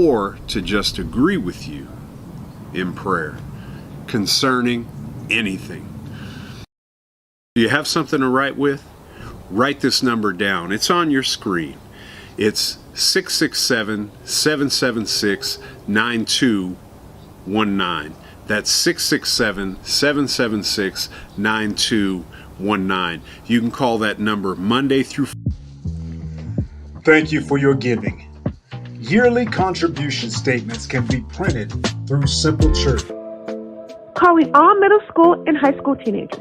or to just agree with you in prayer concerning anything. Do you have something to write with? Write this number down. It's on your screen. It's 667-776-9219. That's 667-776-9219. You can call that number Monday through Thank you for your giving. Yearly contribution statements can be printed through Simple Church. Calling all middle school and high school teenagers.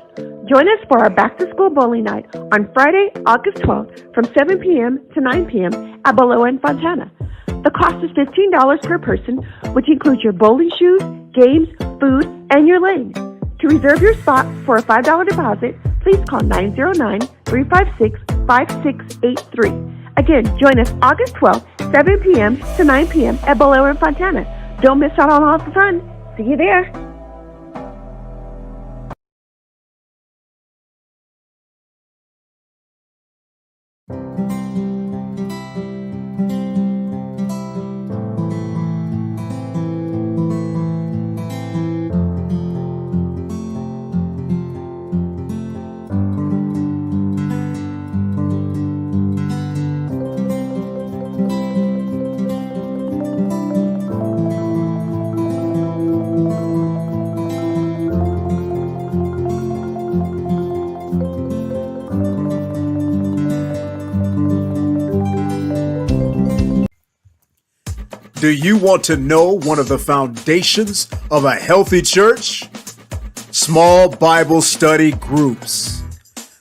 Join us for our back-to-school bowling night on Friday, August 12th from 7 p.m. to 9 p.m. at Merrill in Fontana. The cost is $15 per person, which includes your bowling shoes, games, food, and your lanes. To reserve your spot for a $5 deposit, please call 909-356-5683. Again, join us August 12th, 7 p.m. to 9 p.m. at Merrill in Fontana. Don't miss out on all the fun. See you there. Do you want to know one of the foundations of a healthy church? Small Bible study groups.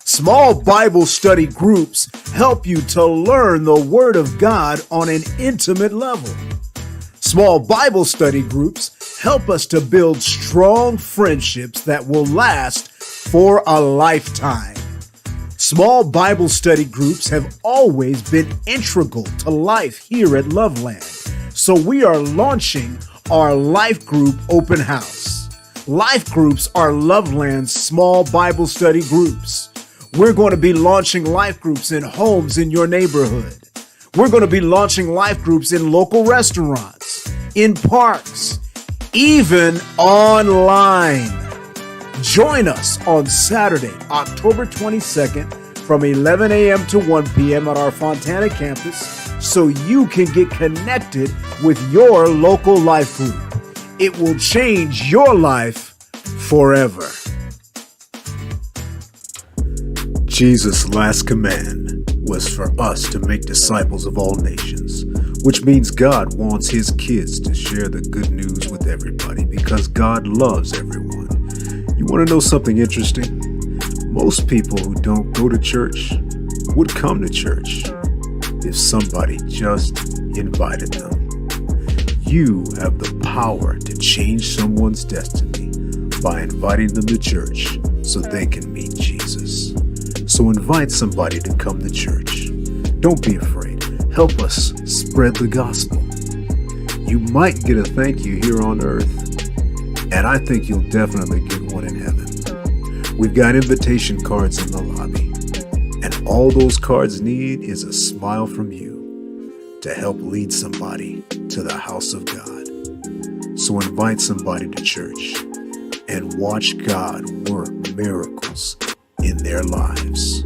Small Bible study groups help you to learn the Word of God on an intimate level. Small Bible study groups help us to build strong friendships that will last for a lifetime. Small Bible study groups have always been integral to life here at Loveland. So we are launching our Life Group Open House. Life Groups are Loveland's small Bible study groups. We're going to be launching life groups in homes in your neighborhood. We're going to be launching life groups in local restaurants, in parks, even online. Join us on Saturday, October 22nd from 11 a.m. to 1 p.m. at our Fontana campus so you can get connected with your local life group. It will change your life forever. Jesus' last command was for us to make disciples of all nations, which means God wants his kids to share the good news with everybody because God loves everyone. You want to know something interesting? Most people who don't go to church would come to church if somebody just invited them. You have the power to change someone's destiny by inviting them to church so they can meet Jesus. So invite somebody to come to church. Don't be afraid. Help us spread the gospel. You might get a thank you here on earth, and I think you'll definitely get one in heaven. We've got invitation cards in the lobby, and all those cards need is a smile from you to help lead somebody to the house of God. So invite somebody to church and watch God work miracles in their lives.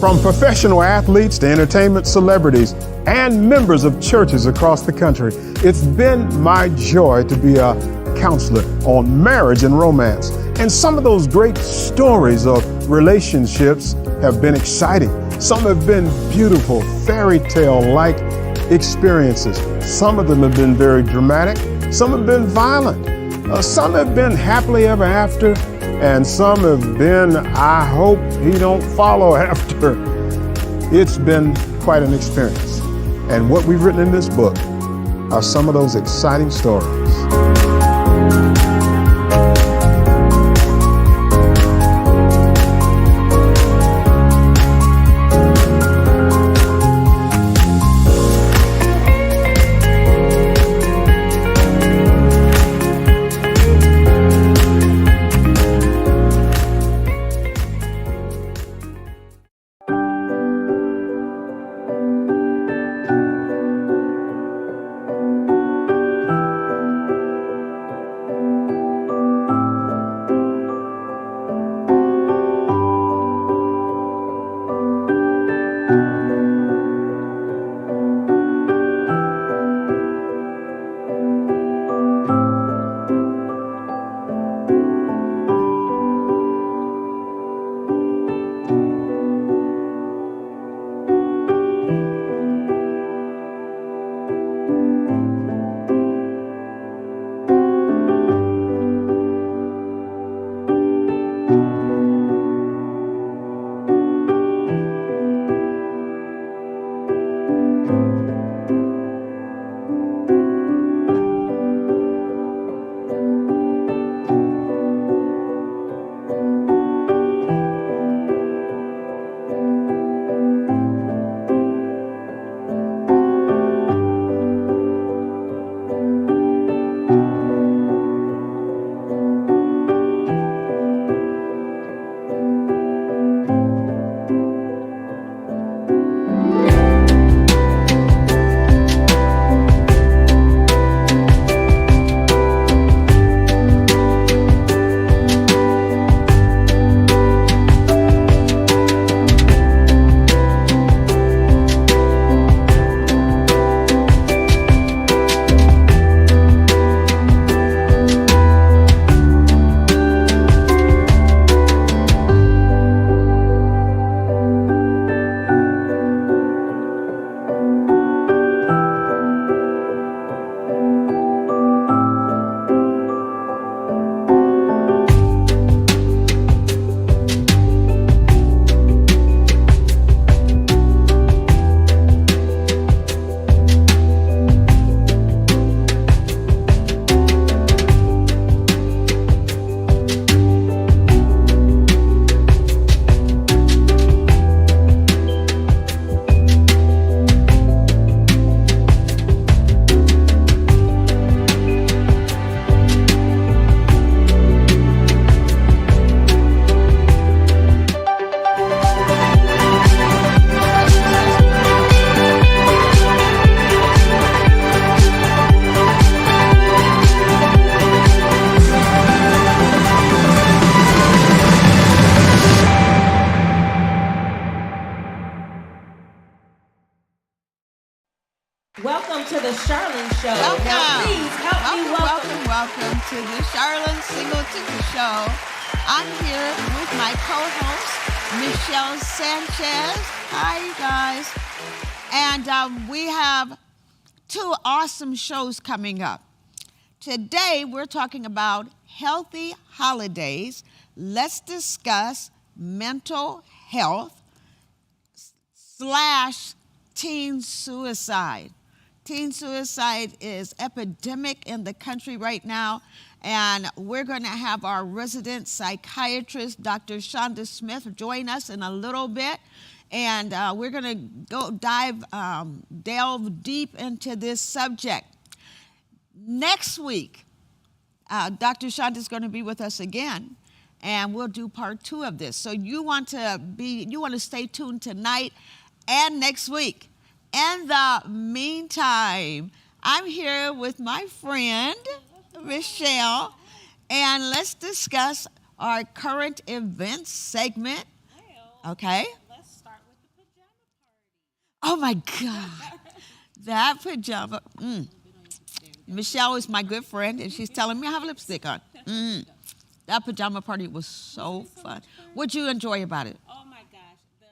From professional athletes to entertainment celebrities and members of churches across the country, it's been my joy to be a counselor on marriage and romance. And some of those great stories of relationships have been exciting. Some have been beautiful, fairy tale-like experiences. Some of them have been very dramatic. Some have been violent. Some have been happily ever after. And some have been, I hope he don't follow after. It's been quite an experience. And what we've written in this book are some of those exciting stories. Charlene Show. Now, please help me Welcome to the Charlene Singleton Show. I'm here with my co-host, Michelle Sanchez. Hi, you guys. And we have two awesome shows coming up. Today, we're talking about healthy holidays. Let's discuss mental health / teen suicide. Teen suicide is epidemic in the country right now, and we're going to have our resident psychiatrist, Dr. Shonda Smith, join us in a little bit, and we're going to delve deep into this subject. Next week, Dr. Shonda is going to be with us again, and we'll do part 2 of this. So you want to stay tuned tonight and next week. In the meantime, I'm here with my friend, Michelle, and let's discuss our current events segment. Okay? Let's start with the pajama party. Oh my God. That pajama. Michelle is my good friend, and she's telling me I have lipstick on. That pajama party was so fun. What'd you enjoy about it? Oh my gosh, the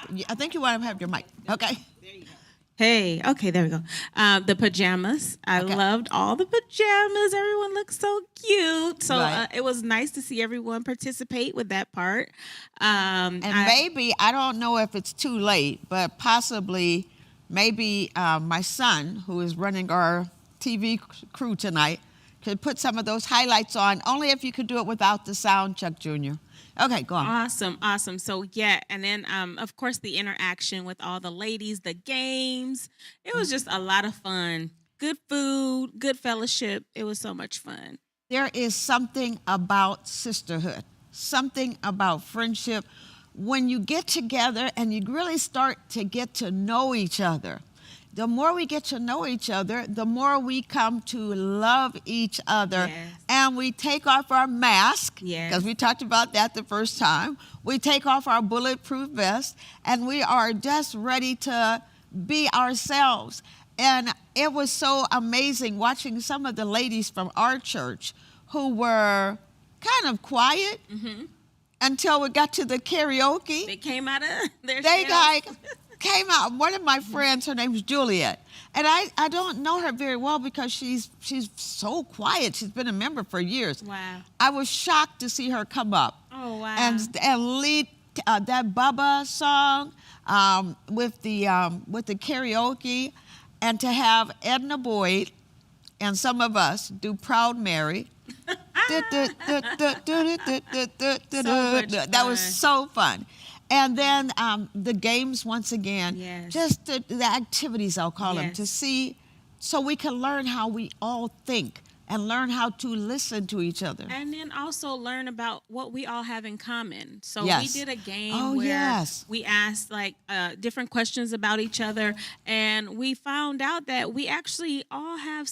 pajamas. I think you want to have your mic. Okay. There you go. Hey, okay, there we go. The pajamas. I loved all the pajamas. Everyone looked so cute. So Right. it was nice to see everyone participate with that part. And maybe, I don't know if it's too late, but possibly, maybe my son, who is running our TV crew tonight, could put some of those highlights on, only if you could do it without the sound, Chuck Jr. Okay, go on. Awesome. So yeah, and then of course the interaction with all the ladies, the games. It was just a lot of fun. Good food, good fellowship. It was so much fun. There is something about sisterhood, something about friendship. When you get together and you really start to get to know each other, the more we get to know each other, the more we come to love each other. Yes. And we take off our mask, Yes. because we talked about that the first time. We take off our bulletproof vest, and we are just ready to be ourselves. And it was so amazing watching some of the ladies from our church who were kind of quiet until we got to the karaoke. They came out of their They shells. came out. One of my friends, her name's Juliet, and I don't know her very well because she's so quiet. She's been a member for years. Wow. I was shocked to see her come up Oh, wow. and lead that Bubba song with the karaoke, and to have Edna Boyd and some of us do Proud Mary. That was so fun. And then the games, once again, Yes. just the activities, I'll call them, Yes. to see, so we can learn how we all think and learn how to listen to each other. And then also learn about what we all have in common. So Yes. we did a game Oh, where yes. we asked different questions about each other, and we found out that we actually all have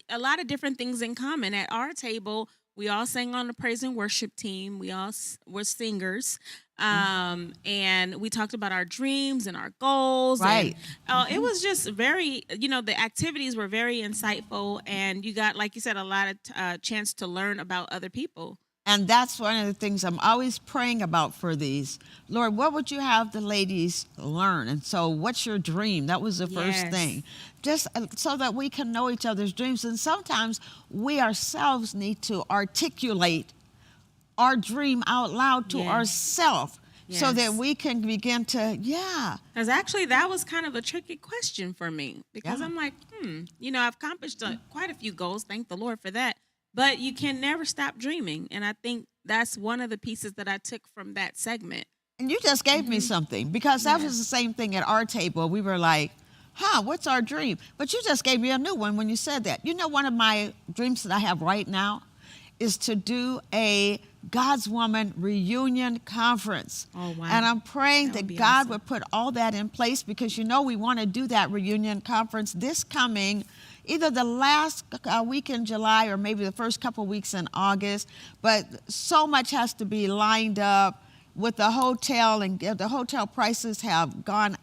a lot of different things in common. At our table, we all sang on the praise and worship team. We all were singers. And we talked about our dreams and our goals. Right. And, it was just very, the activities were very insightful, and you got, like you said, a lot of chance to learn about other people. And that's one of the things I'm always praying about for these. Lord, what would you have the ladies learn? And so what's your dream? That was the first Yes. thing. Just so that we can know each other's dreams. And sometimes we ourselves need to articulate our dream out loud to Yes. ourselves so Yes. that we can begin to, Because actually, that was kind of a tricky question for me, because Yeah. I'm like, I've accomplished quite a few goals. Thank the Lord for that. But you can never stop dreaming. And I think that's one of the pieces that I took from that segment. And you just gave me something, because that was the same thing at our table. We were like, what's our dream? But you just gave me a new one when you said that. You know, one of my dreams that I have right now is to do a God's Woman reunion conference. Oh, wow. And I'm praying That would that be God awesome. would put all that in place, because we want to do that reunion conference this coming, either the last week in July or maybe the first couple weeks in August. But so much has to be lined up with the hotel, and the hotel prices have gone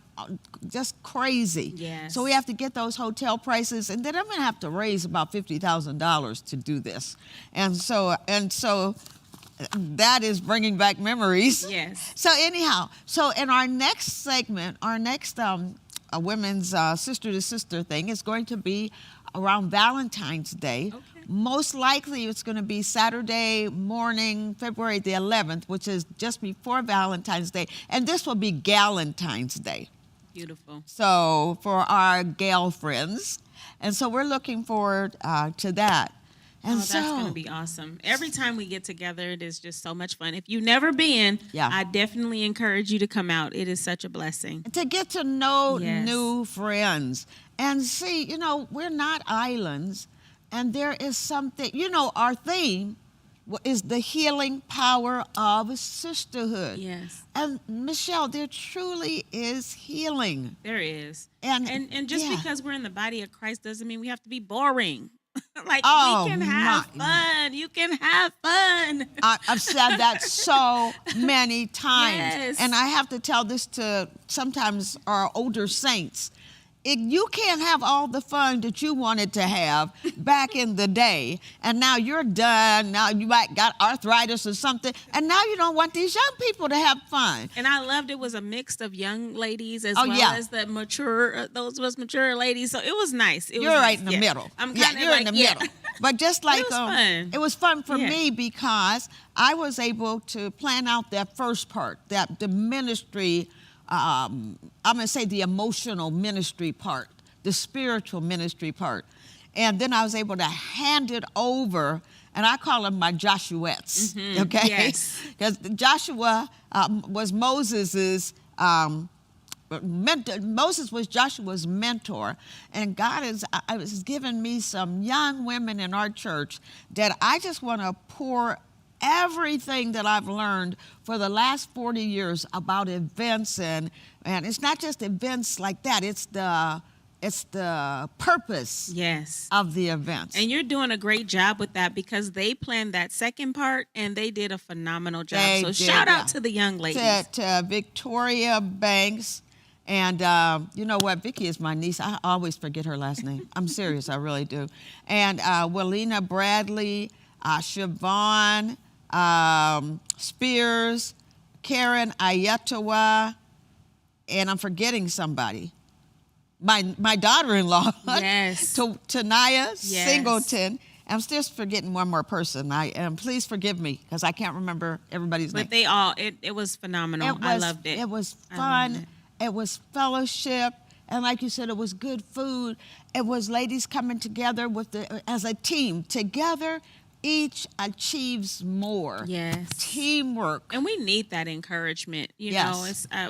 just crazy. Yes. So we have to get those hotel prices, and then I'm going to have to raise about $50,000 to do this. And so that is bringing back memories. Yes. So anyhow, so in our next segment, our next a women's sister to sister thing is going to be around Valentine's Day. Okay. Most likely it's going to be Saturday morning, February the 11th, which is just before Valentine's Day. And this will be Galentine's Day. Beautiful. So for our gal friends. And so we're looking forward to that. And that's going to be awesome. Every time we get together, it is just so much fun. If you've never been, I definitely encourage you to come out. It is such a blessing. To get to know new friends and see, you know, we're not islands. And there is something, you know, our theme is the healing power of sisterhood. Yes. And Michelle, there truly is healing. There is. And just because we're in the body of Christ doesn't mean we have to be boring. Like, we can have fun. You can have fun. I've said that so many times. Yes. And I have to tell this to sometimes our older saints. You can't have all the fun that you wanted to have back in the day, and now you're done. Now you might got arthritis or something, and now you don't want these young people to have fun. And I loved it was a mix of young ladies as well as the mature, those was mature ladies. So it was nice. You're right in the middle. I'm kind of you're in the middle. But just like it was fun. For me because I was able to plan out that first part, that the ministry. I'm going to say the emotional ministry part, the spiritual ministry part. And then I was able to hand it over, and I call them my Joshuettes, okay? Yes. Because Joshua was Moses's mentor. Moses was Joshua's mentor, and God has given me some young women in our church that I just want to pour everything that I've learned for the last 40 years about events, and it's not just events like that, it's the purpose of the events. And you're doing a great job with that because they planned that second part and they did a phenomenal job. Shout out to the young ladies. To Victoria Banks. And you know what? Vicky is my niece. I always forget her last name. I'm serious. I really do. And Walina Bradley, Siobhan Spears, Karen Ayatawa, and I'm forgetting somebody. My daughter-in-law, Tanaya Singleton. I'm still forgetting one more person. Please forgive me because I can't remember everybody's name. But it was phenomenal. I loved it. It was fun. It was fellowship. And like you said, it was good food. It was ladies coming together as a team. Together, each achieves more. Yes. Teamwork. And we need that encouragement. You know,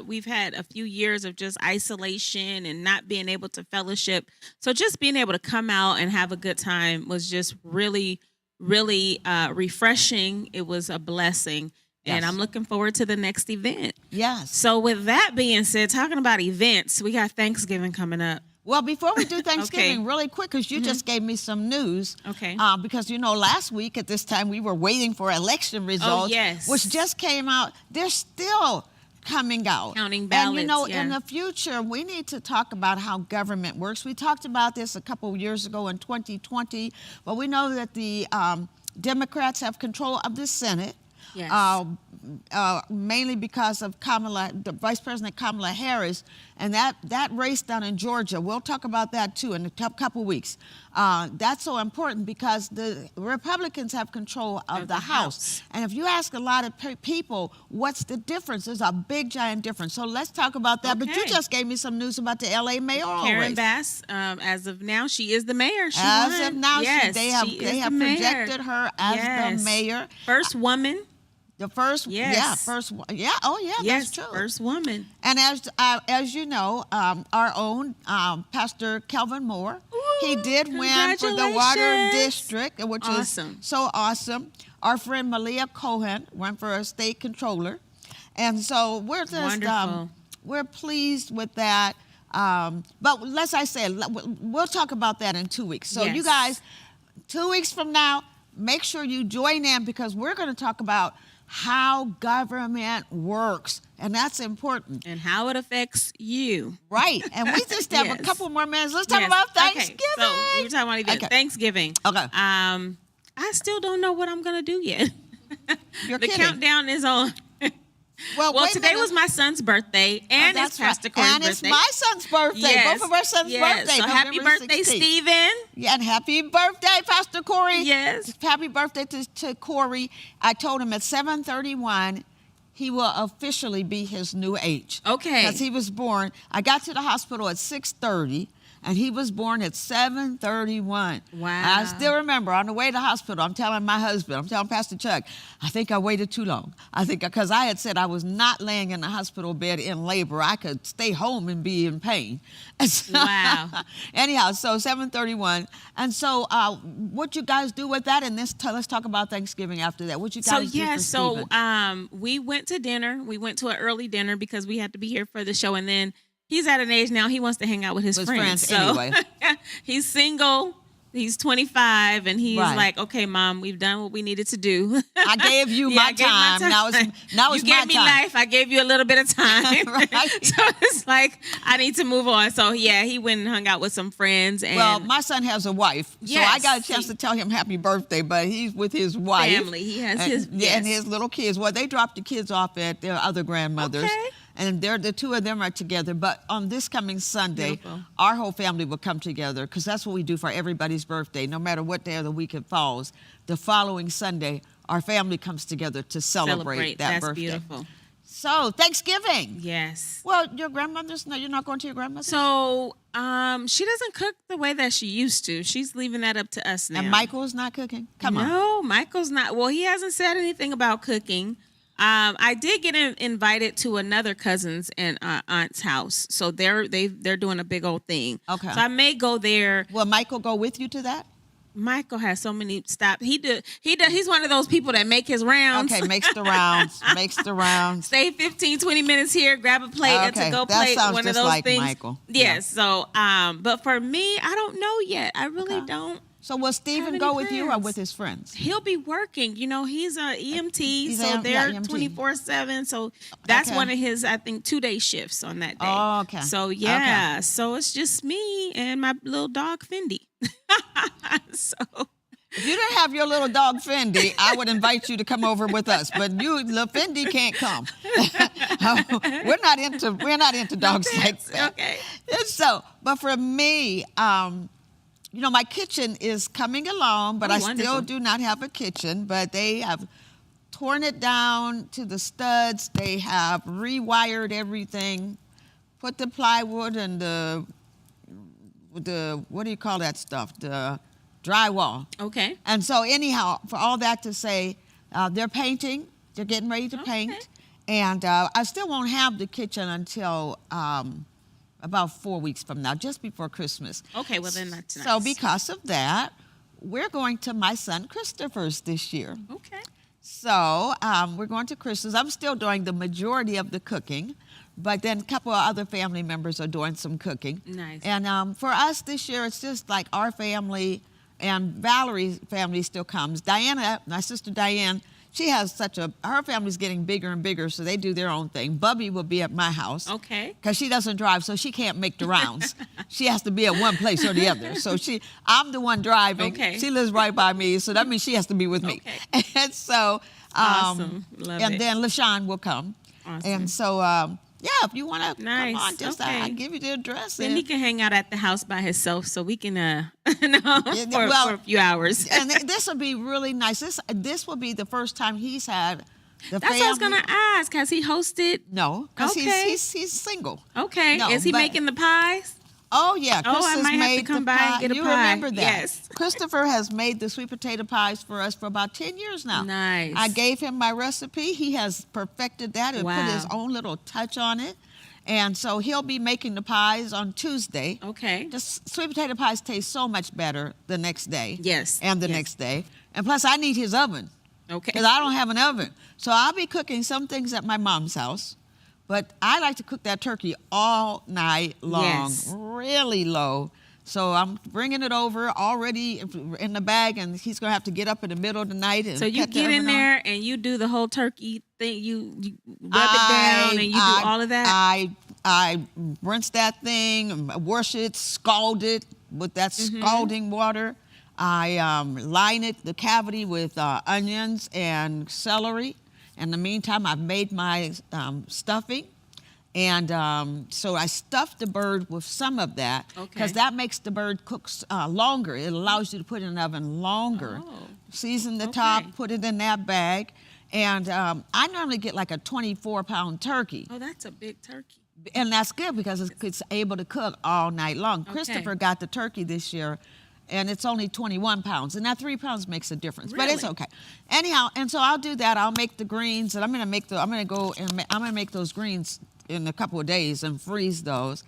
we've had a few years of just isolation and not being able to fellowship. So just being able to come out and have a good time was just really, really refreshing. It was a blessing. Yes. And I'm looking forward to the next event. Yes. So with that being said, talking about events, we got Thanksgiving coming up. Well, before we do Thanksgiving, really quick, because you just gave me some news. Okay. Because, you know, last week at this time, we were waiting for election results, which just came out. They're still coming out. Counting ballots. And, you know, in the future, we need to talk about how government works. We talked about this a couple of years ago in 2020, but we know that the Democrats have control of the Senate. Yes. Mainly because of the Vice President Kamala Harris, and that race down in Georgia. We'll talk about that too in a couple weeks. That's so important because the Republicans have control of the House. And if you ask a lot of people, what's the difference? There's a big, giant difference. So let's talk about that. But you just gave me some news about the L.A. mayoral Karen race. Bass, as of now, she is the mayor. As of now, they have projected mayor. her as the mayor. First woman. The first, yes. That's true. First woman. And as you know, our own Pastor Kelvin Moore, he did win for the Water District, which is so awesome. Our friend Malia Cohen went for a state controller, and so we're just we're pleased with that. But as I said, we'll talk about that in 2 weeks. So you guys, 2 weeks from now, make sure you join in because we're going to talk about how government works, and that's important. And how it affects you. Right. And we just have a Yes. couple more minutes. Let's talk Yes. about Okay, Thanksgiving. so we were talking about events. Okay. Thanksgiving. Okay. I still don't know what I'm gonna do yet. You're the kidding. countdown is on. Well, Well, wait a today minute. was my son's birthday, and Oh, it's that's right. Pastor Corey's and birthday. it's my son's birthday. Yes. Both of our sons' Yes. birthday. So happy November birthday, 16th. Stephen. Yeah, and happy birthday, Pastor Corey. Yes. Happy birthday to Corey. I told him at 7:31, he will officially be his new age. Okay. Because he was born, I got to the hospital at 6:30, and he was born at 7:31. Wow. I still remember on the way to the hospital, I'm telling my husband, I'm telling Pastor Chuck, I think I waited too long. I think, because I had said I was not laying in the hospital bed in labor. I could stay home and be in pain. And so- Wow. Anyhow, so 7:31. And so what you guys do with that? And let's talk about Thanksgiving after that. What you So guys do yeah, for so Stephen? we went to dinner. We went to an early dinner because we had to be here for the show, and then he's at an age now he wants to hang out with his friends. So anyway. he's single. He's 25, and he's Right. like, "Okay, Mom, we've done what we needed to do. I gave you Yeah, my I gave time. Now it's you my gave me time. life. I gave you a little bit of time. Right. So it's like I need to move on. So yeah, he went and hung out with some friends. And Well, my son has a wife, so I Yes, got a chance to tell him happy birthday, but he's with his wife. Family. He has and, his- yeah, and yes. his little kids. Well, they dropped the kids off at their other grandmothers. Okay. And the two of them are together. But on this coming Sunday, Beautiful. our whole family will come together because that's what we do for everybody's birthday. No matter what day of the week it falls, the following Sunday, our family comes together to celebrate that That's birthday. beautiful. So, Thanksgiving. Yes. Well, your grandmother's, no, you're not going to your grandmother's? So she doesn't cook the way that she used to. She's leaving that up to us now. And Michael's not cooking? Come on. No, Michael's not. Well, he hasn't said anything about cooking. I did get invited to another cousin's and aunt's house, so they're doing a big old thing. Okay. So I may go there. Will Michael go with you to that? Michael has so many stops. He's one of those people that make his rounds. Okay, makes the rounds. Stay 15, 20 minutes here, grab a plate, a Okay, to-go that plate, sounds one of just those like things. Michael. Yes. So, but for me, I don't know yet. I really don't. So will Stephen any go with you or plans. with his friends? He'll be working. You know, he's a EMT, He's so a- they're yeah, EMT. 24/7. So that's Okay. one of his, I think, 2-day shifts on that day. Oh, okay. So yeah, so it's just me and my little dog Fendi. So If you didn't have your little dog Fendi, I would invite you to come over with us. But you, little Fendi, can't come. we're not into dogs like that. okay. And so, but for me, you know, my kitchen is coming along, but Oh, I still wonderful. do not have a kitchen. But they have torn it down to the studs. They have rewired everything, put the plywood and the what do you call that stuff? The drywall. Okay. And so anyhow, for all that to say, they're painting. They're getting ready to Okay. paint. And I still won't have the kitchen until about 4 weeks from now, just before Christmas. Okay, well then that's nice. So because of that, we're going to my son Christopher's this year. Okay. So we're going to Christmas. I'm still doing the majority of the cooking, but then a couple of other family members are doing some cooking. Nice. And for us this year, it's just like our family and Valerie's family still comes. Diana, my sister Diane, she has her family's getting bigger and bigger, so they do their own thing. Bubby will be at my house. Okay. Because she doesn't drive, so she can't make the rounds. She has to be at one place or the other. So I'm the one driving. Okay. She lives right by me, so that means she has to be with me. Okay. And so, Awesome. Love and it. then LaShawn will come. Awesome. And so, yeah, if you want to Nice. come on, just Okay. I'll give you the address. Then he can hang out at the house by himself, so we can for a few hours. And this will be really nice. This will be the first time he's had the That's family. what I was gonna ask. Has he hosted? No, because Okay. he's single. Okay. No, Is he but- making the pies? Oh yeah, Oh, Chris I has might have to made come the by and pie. get a You pie. remember that? Yes. Christopher has made the sweet potato pies for us for about 10 years now. Nice. I gave him my recipe. He has perfected that and put his Wow. own little touch on it. And so he'll be making the pies on Tuesday. Okay. Just sweet potato pies taste so much better the next day. Yes, And the yes. next day. And plus, I need his oven Okay. because I don't have an oven. So I'll be cooking some things at my mom's house. But I like to cook that turkey all night long, Yes. really low, So I'm bringing it over already in the bag, and he's going to have to get up in the middle of the night. And So you cut the get in oven on. there and you do the whole turkey thing. You rub it down and you do all of that? I rinse that thing, wash it, scald it with that scalding water. I line it, the cavity, with onions and celery. In the meantime, I've made my stuffing. And so I stuffed the bird with some of that because that makes the bird cook longer. It allows you to put it in the oven longer. Oh. Season the top, put it in that bag. And I normally get like a 24-pound turkey. Oh, that's a big turkey. And that's good because it's able to cook all night long. Okay. Christopher got the turkey this year, and it's only 21 pounds. And that 3 pounds makes a difference, but it's Really? okay. Anyhow, and so I'll do that. I'll make the greens, and I'm gonna make those greens in a couple of days and freeze those.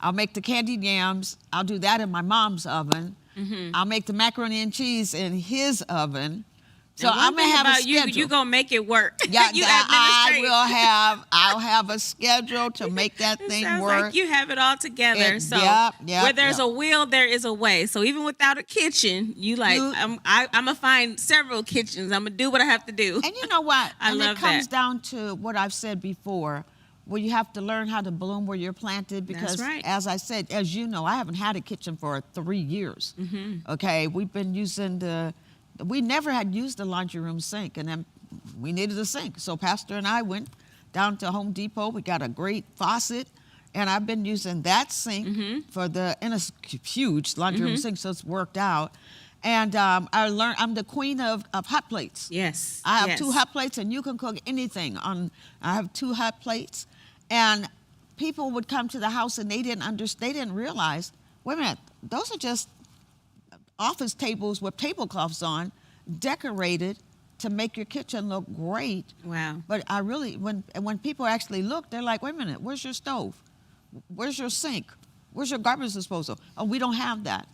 I'll make the candied yams. I'll do that in my mom's oven. I'll make the macaroni and cheese in his oven. So And one I'm gonna thing have a about schedule. you gonna make it work. Yeah, You I'll have a schedule to make that It thing sounds work. like you have it all together. So yep, where there's yep. a will, there is a way. So even without a kitchen, I'm gonna find several kitchens. I'm gonna do what I have to do. And you know what? I and love it comes that. down to what I've said before, where you have to learn how to bloom where you're planted. Because, right. as I said, as you know, I haven't had a kitchen for 3 years. Okay, we've been using we never had used the laundry room sink, and then we needed a sink. So Pastor and I went down to Home Depot. We got a great faucet, and I've been using that sink and it's huge laundry room sink, so it's worked out. And I learned I'm the queen of hot plates. Yes. I have yes. 2 hot plates, and you can cook anything on. I have 2 hot plates, and people would come to the house and they didn't realize. Wait a minute, those are just office tables with tablecloths on, decorated to make your kitchen look great. Wow. But I really, when people actually look, they're like, wait a minute, where's your stove? Where's your sink? Where's your garbage disposal? Oh, we don't have that.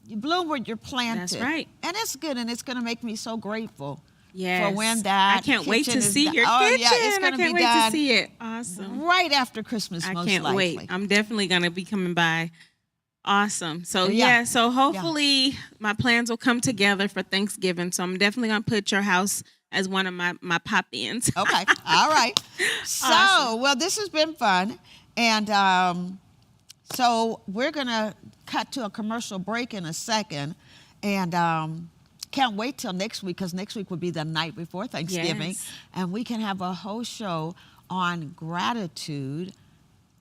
You bloom where you're planted. That's right. And it's good, and it's going to make me so grateful. Yes. For when that I can't wait to kitchen is see done. your Oh, kitchen. yeah, it's I gonna can't be wait done to see it. Awesome. right after Christmas, I most can't likely. wait. I'm definitely going to be coming by. Awesome. So Yeah. so hopefully my plans will come together for Thanksgiving. So I'm definitely going to put your house as one of my pop-ins. Okay. All right. So, Awesome. well, this has been fun. And so we're going to cut to a commercial break in a second. And can't wait till next week, because next week will be the night before Thanksgiving. Yes. And we can have a whole show on gratitude.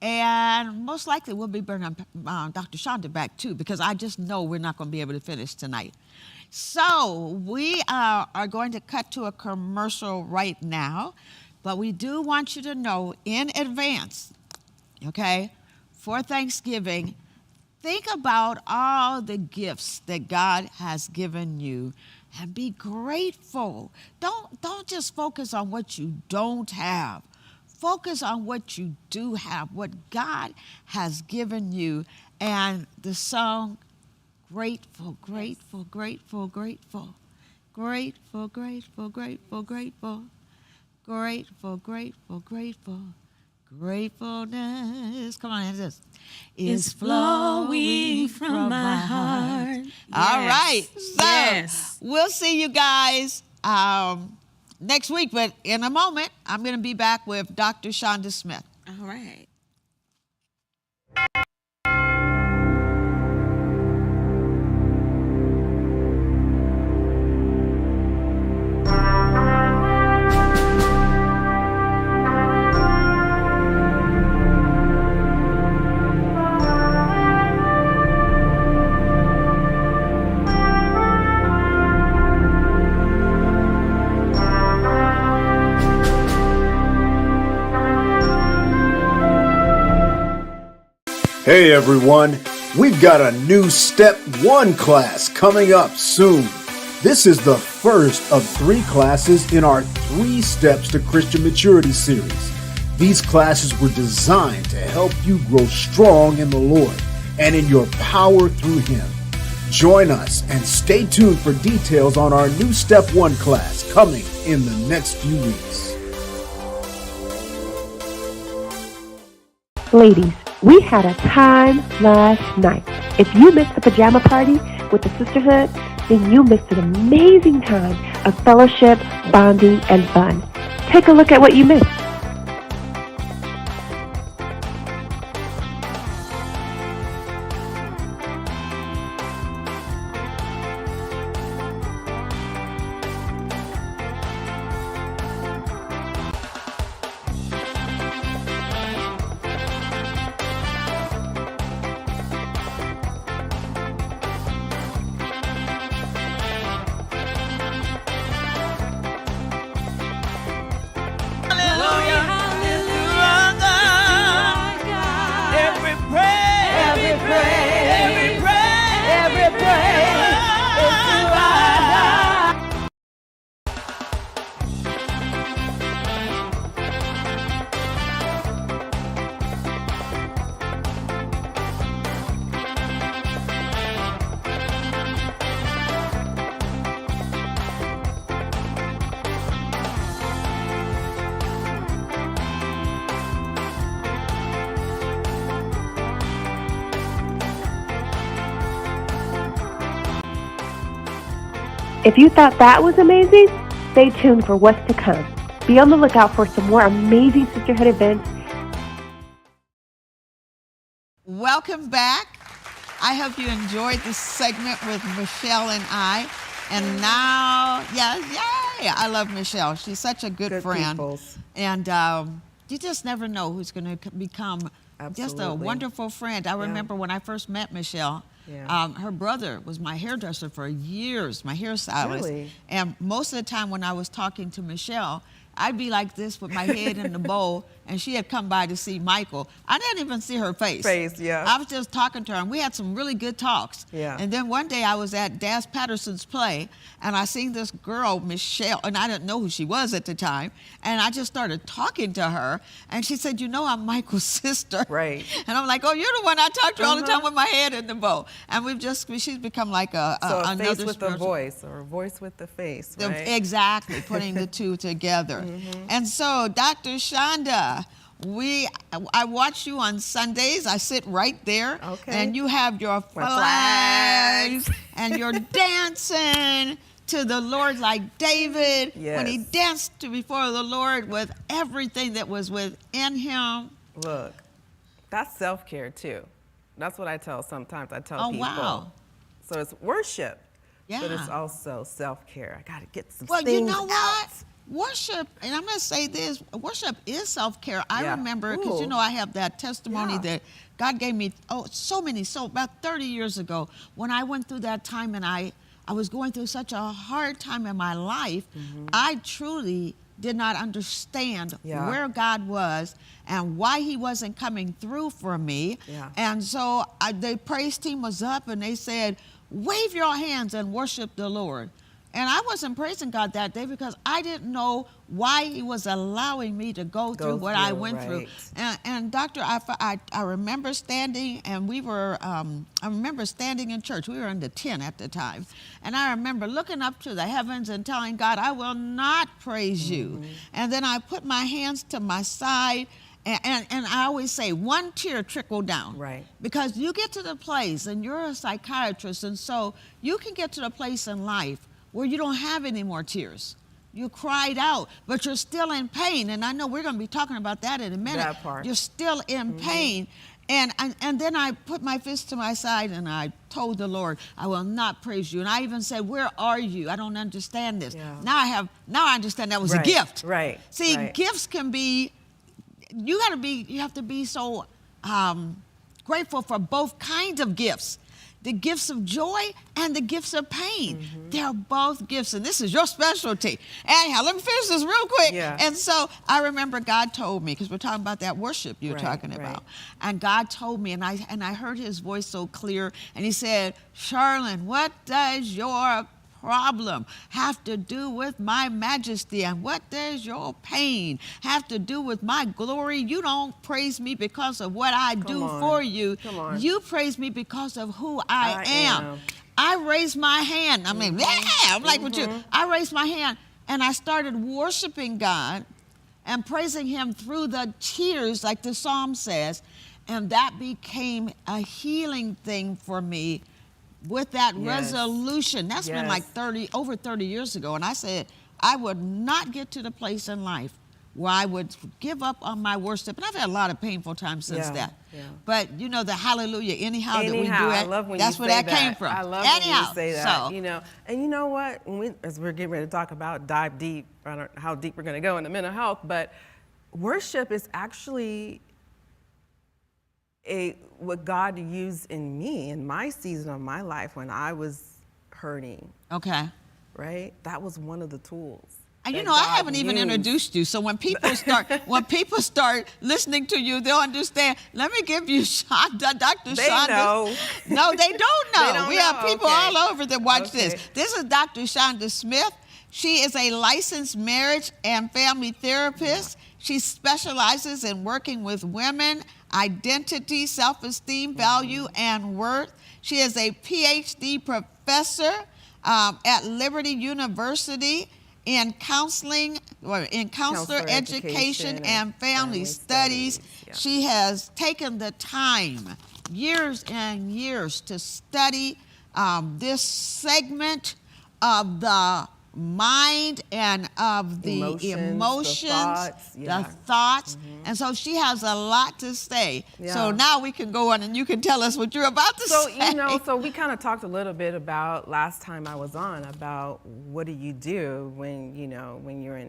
And most likely we'll be bringing Dr. Shonda back too, because I just know we're not going to be able to finish tonight. So we are going to cut to a commercial right now, but we do want you to know in advance, okay, for Thanksgiving, think about all the gifts that God has given you and be grateful. Don't just focus on what you don't have. Focus on what you do have, what God has given you. And the song, grateful, grateful, grateful, grateful. Grateful, grateful, grateful, grateful. Grateful, grateful, grateful. Gratefulness, come on, this is flowing from my heart. All right, so we'll see you guys next week, but in a moment, I'm going to be back with Dr. Shonda Smith. All right. Hey everyone, we've got a new Step 1 class coming up soon. This is the first of 3 classes in our 3 Steps to Christian Maturity series. These classes were designed to help you grow strong in the Lord and in your power through Him. Join us and stay tuned for details on our new Step 1 class coming in the next few weeks. Ladies, we had a time last night, If you missed the pajama party with the sisterhood, then you missed an amazing time of fellowship, bonding, and fun. Take a look at what you missed. If you thought that was amazing, stay tuned for what's to come. Be on the lookout for some more amazing sisterhood events. Welcome back. I hope you enjoyed this segment with Michelle and I. And now, yay! I love Michelle. She's such a good friend. Peoples. And you just never know who's going to become just a Absolutely. wonderful friend. I remember when I first met Michelle, her brother was my hairdresser for years, my hairstylist. Really? And most of the time when I was talking to Michelle, I'd be like this with my head in the bowl, and she had come by to see Michael. I didn't even see her face. I was just talking to her, and we had some really good talks. Yeah. And then one day I was at Daz Patterson's play, and I seen this girl, Michelle, and I didn't know who she was at the time, and I just started talking to her, and she said, you know, I'm Michael's sister. Right. And I'm like, oh, you're the one I talk to all the time with my head in the bowl. And she's become like So a another face with a voice, or a voice with the face, right? Exactly, putting the two together. And so, Dr. Shonda, I watch you on Sundays. I sit right there, and you have your flags, and you're dancing to the Lord like David when he danced before the Lord with everything that was within him. Look, that's self-care too. That's what I tell sometimes. I tell people. Wow. So it's worship, but Yeah. it's also self-care. I got to get some Well, things you know what? out. Worship, and I'm going to say this, worship is self-care. I remember, because you Ooh. know I have that testimony that God gave me, about 30 years ago, when I went through that time and I was going through such a hard time in my life, I truly did not understand where God was and why he wasn't coming through for me. And so the praise team was up and they said, wave your hands and worship the Lord. And I wasn't praising God that day because I didn't know why he was allowing me to go through what I went through. And Doctor, I remember standing, and I remember standing in church. We were in the 10 at the time. And I remember looking up to the heavens and telling God, I will not praise you. And then I put my hands to my side, and I always say, one tear trickled down. Right. Because you get to the place, and you're a psychiatrist, and so you can get to the place in life where you don't have any more tears. You cried out, but you're still in pain. And I know we're going to be talking about that in a minute. That part. You're still in pain. And then I put my fist to my side and I told the Lord, I will not praise you. And I even said, where are you? I don't understand this. Now I understand that was a gift. Right. See, gifts can be, you have to be so grateful for both kinds of gifts. The gifts of joy and the gifts of pain. They're both gifts, and this is your specialty. Anyhow, let me finish this real quick. And so I remember God told me, because we're talking about that worship you're talking about, and God told me, and I heard his voice so clear, and he said, Charlene, what does your problem have to do with my majesty, and what does your pain have to do with my glory? You don't praise me because of what I do for you. You praise me because of who I am. I raised my hand. I mean, I'm like with you. I raised my hand and I started worshiping God and praising him through the tears, like the psalm says. And that became a healing thing for me with that Yes. resolution. That's been like Yes. over 30 years ago. And I said, I would not get to the place in life where I would give up on my worship. And I've had a lot of painful times since Yeah, that. yeah. But you know, the hallelujah, anyhow that we do I it, love when that's you where say that came from. I love anyhow, when you say that. So, You know, and you know what? As we're getting ready to talk about dive deep, I don't know how deep we're going to go into mental health, but worship is actually what God used in me in my season of my life when I was hurting. okay. Right? That was one of the tools. And you that know, I God haven't even used. introduced you. So when people start listening to you, they'll understand. Let me give you Dr. They Shonda. know. No, they don't know. They don't we know. have people Okay. all over that watch this. Okay. This is Dr. Shonda Smith. She is a licensed marriage and family therapist. She specializes in working with women, identity, self-esteem, value, and worth. She is a PhD professor at Liberty University in counseling, or in counselor education and family studies. Yeah. She has taken the time, years and years, to study this segment of the mind and of the emotions, the thoughts. And so she has a lot to say. Yeah. So now we can go on and you can tell us what you're about to So, say. you know, so we kind of talked a little bit about last time I was on about what do you do when, you know, when you're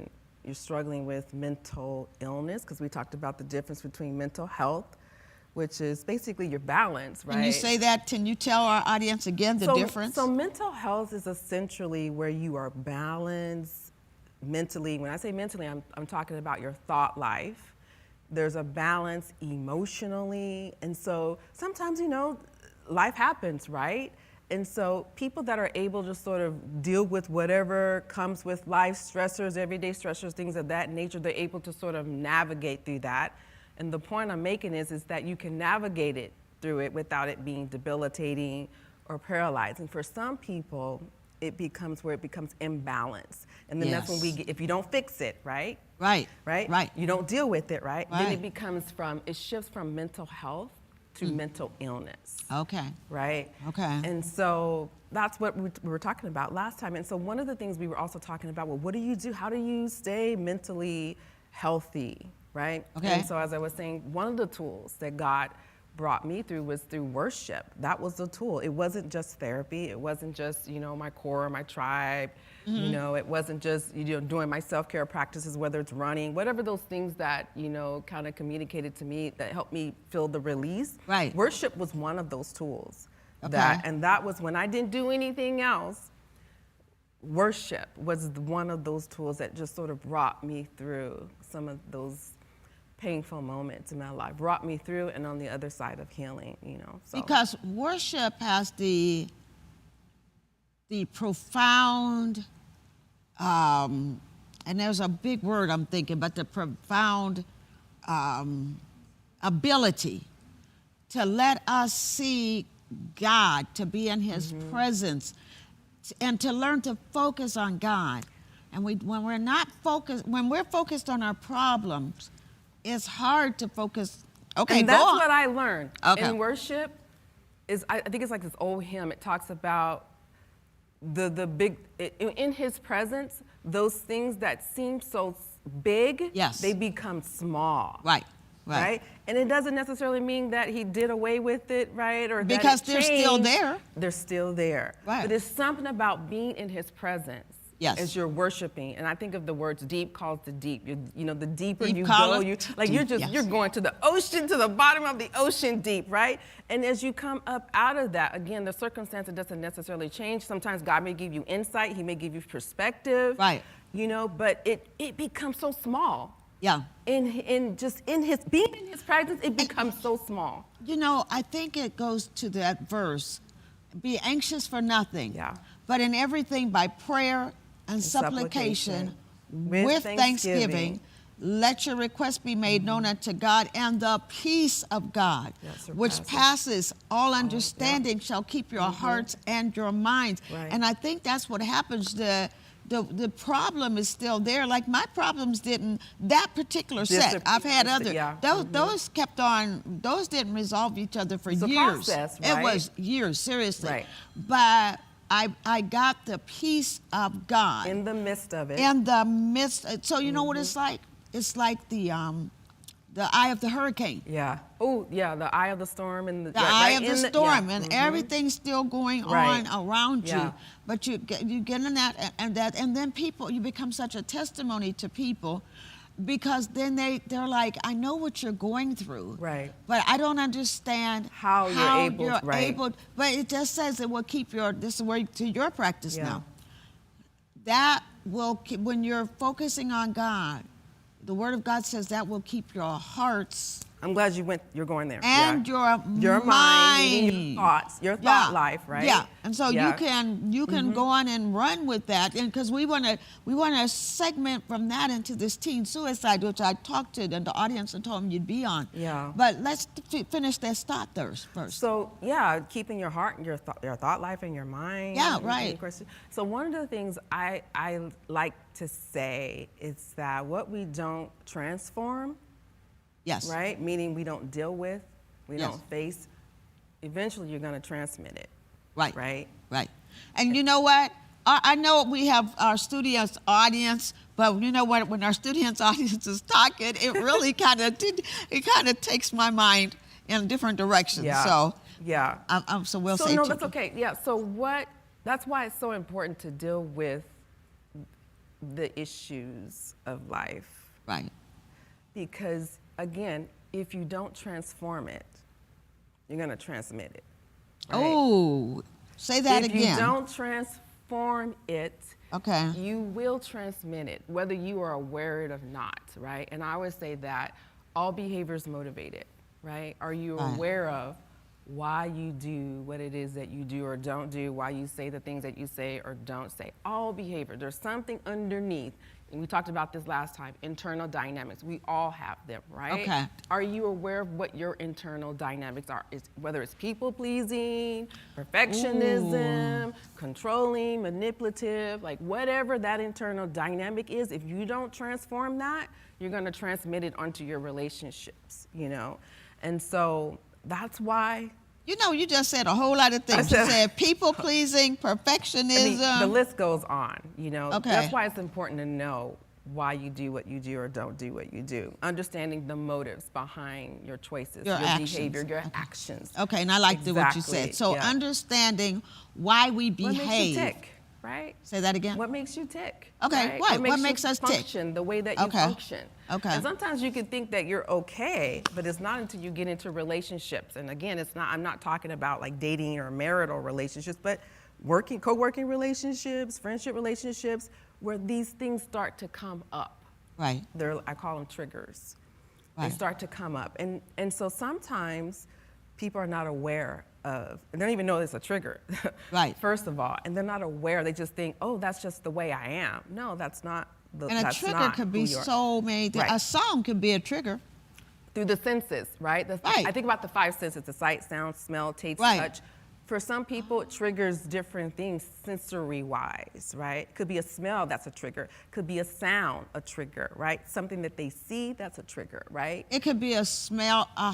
struggling with mental illness, because we talked about the difference between mental health, which is basically your balance, right? Can you say that? Can you tell our audience again the difference? So mental health is essentially where you are balanced mentally. When I say mentally, I'm talking about your thought life. There's a balance emotionally. And so sometimes, you know, life happens, right? And so people that are able to sort of deal with whatever comes with life, stressors, everyday stressors, things of that nature, they're able to sort of navigate through that. And the point I'm making is that you can navigate it through it without it being debilitating or paralyzing. For some people, it becomes where it becomes imbalanced. And then that's when if you don't fix it, right? Right. You don't deal with it, right? Then Right. it shifts from mental health to mental illness. Okay. Right? Okay. And so that's what we were talking about last time. And so one of the things we were also talking about, well, what do you do? How do you stay mentally healthy, right? Okay. And so as I was saying, one of the tools that God brought me through was through worship. That was the tool. It wasn't just therapy. It wasn't just, you know, my core, my tribe. You know, it wasn't just, you know, doing my self-care practices, whether it's running, whatever those things that, you know, kind of communicated to me that helped me feel the release. Right. Worship was one of those tools. Okay. And that was when I didn't do anything else. Worship was one of those tools that just sort of brought me through some of those painful moments in my life, brought me through and on the other side of healing, you know. So. Because worship has the profound, and there's a big word I'm thinking, but the profound ability to let us see God, to be in His presence, and to learn to focus on God. And when we're focused on our problems, it's hard to focus. Okay, and go that's on. what I learned Okay. in worship. I think it's like this old hymn. It talks about the big in His presence. Those things that seem so big, Yes. they become small. Right. And it doesn't necessarily mean that He did away with it, right? Or Because that it they're still changed. there. They're still there. Right. But it's something about being in His presence. Yes. As you're worshiping, and I think of the words "deep calls to deep." You know, the deeper Deep you calleth go, to you're deep, just yes. you're going to the ocean, to the bottom of the ocean deep, right? And as you come up out of that, again, the circumstance doesn't necessarily change. Sometimes God may give you insight, He may give you perspective, Right. You know, but it becomes so small. Yeah. In just in His being in His presence, it becomes so small. You know, I think it goes to that verse, be anxious for nothing, Yeah. but in everything by prayer and supplication with thanksgiving, let your requests be made known unto God, and the peace of God, That which surpasses passes all understanding, shall keep your hearts and your minds. Right. And I think that's what happens. the problem is still there. Like my problems didn't, that particular set, I've had other, those kept on, those didn't resolve each other for It's a years. process, It right? was years, seriously. Right. But I got the peace of God. In the midst of it. In the midst, so you know what it's like? It's like the eye of the hurricane. Yeah. Oh, yeah, the eye of the storm. And The eye of the storm, and everything's still going on around you. But you get in that, and then people, you become such a testimony to people, because then they're like, I know what you're going through, right? But I don't understand how you're able. But it just says it will keep your. This is where to your practice now. That will keep, when you're focusing on God. The Word of God says that will keep your hearts. I'm glad you're going there. And your mind, your thoughts, your thought life, right? Yeah, and so you can go on and run with that, and because we want to segment from that into this teen suicide, which I talked to the audience and told them you'd be on. Yeah. But let's finish this thought first. So keeping your heart and your thought life and your mind. Yeah, right. So one of the things I like to say is that what we don't transform. Yes. Right? Meaning we don't deal with, we don't face, eventually you're going to transmit it. Right. Right? Right. And you know what? I know we have our students audience, but you know what? When our students audience is talking, it really kind of takes my mind in different directions. Yeah. So so we'll say. No, that's okay. Yeah. So that's why it's so important to deal with the issues of life. Right. Because again, if you don't transform it, you're going to transmit it. Right? Oh, say that again. If you don't transform it, okay, you will transmit it, whether you are aware of it or not, right? And I always say that all behavior is motivated, right? Are you aware of why you do what it is that you do or don't do, why you say the things that you say or don't say? All behavior, there's something underneath. And we talked about this last time, internal dynamics. We all have them, right? Okay. Are you aware of what your internal dynamics are? Whether it's people-pleasing, perfectionism, controlling, manipulative, like whatever that internal dynamic is, if you don't transform that, you're going to transmit it onto your relationships, you know? And so that's why. You know, you just said a whole lot of things. You said people-pleasing, perfectionism. The list goes on, you know. Okay. That's why it's important to know why you do what you do or don't do what you do. Understanding the motives behind your choices, your behavior, your actions. Okay, and I like what you said. So understanding why we behave. What makes you tick, right? Say that again. What makes you tick? Okay, right? what makes us tick? Function the way that you function. Okay. And sometimes you can think that you're okay, but it's not until you get into relationships. And again, it's not. I'm not talking about like dating or marital relationships, but co-working relationships, friendship relationships, where these things start to come up. Right. I call them triggers. Right. They start to come up, and so sometimes people are not aware of, and they don't even know it's a trigger. Right. First of all, and they're not aware. They just think, oh, that's just the way I am. No, that's not. And a trigger could be so many things. Right. A song could be a trigger. Through the senses, right? I think about the 5 senses: the sight, sound, smell, taste, touch. For some people, it triggers different things sensory-wise, right? Could be a smell, that's a trigger. Could be a sound, a trigger, right? Something that they see, that's a trigger, right? It could be a smell, a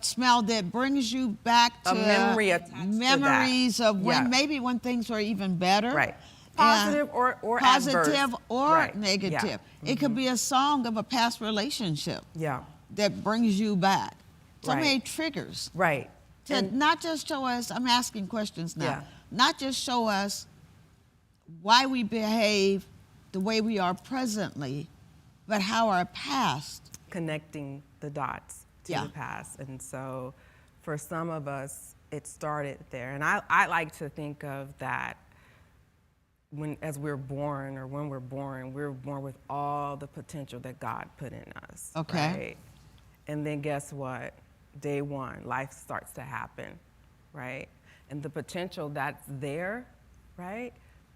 smell that brings you back to a memory attached memories to that. Of when maybe when things were even better. Right. Positive or positive adverse. or negative. Yeah. It could be a song of a past relationship. Yeah. That brings you back. So Right. many triggers. Right. To not just show us, I'm asking questions now, Yeah. not just show us why we behave the way we are presently, but how our past. Connecting the dots to the past. And so for some of us, it started there. And I like to think of that as we're born or when we're born with all the potential that God put in us. Okay. Right? And then guess what? Day one, life starts to happen, right? And the potential that's there, right?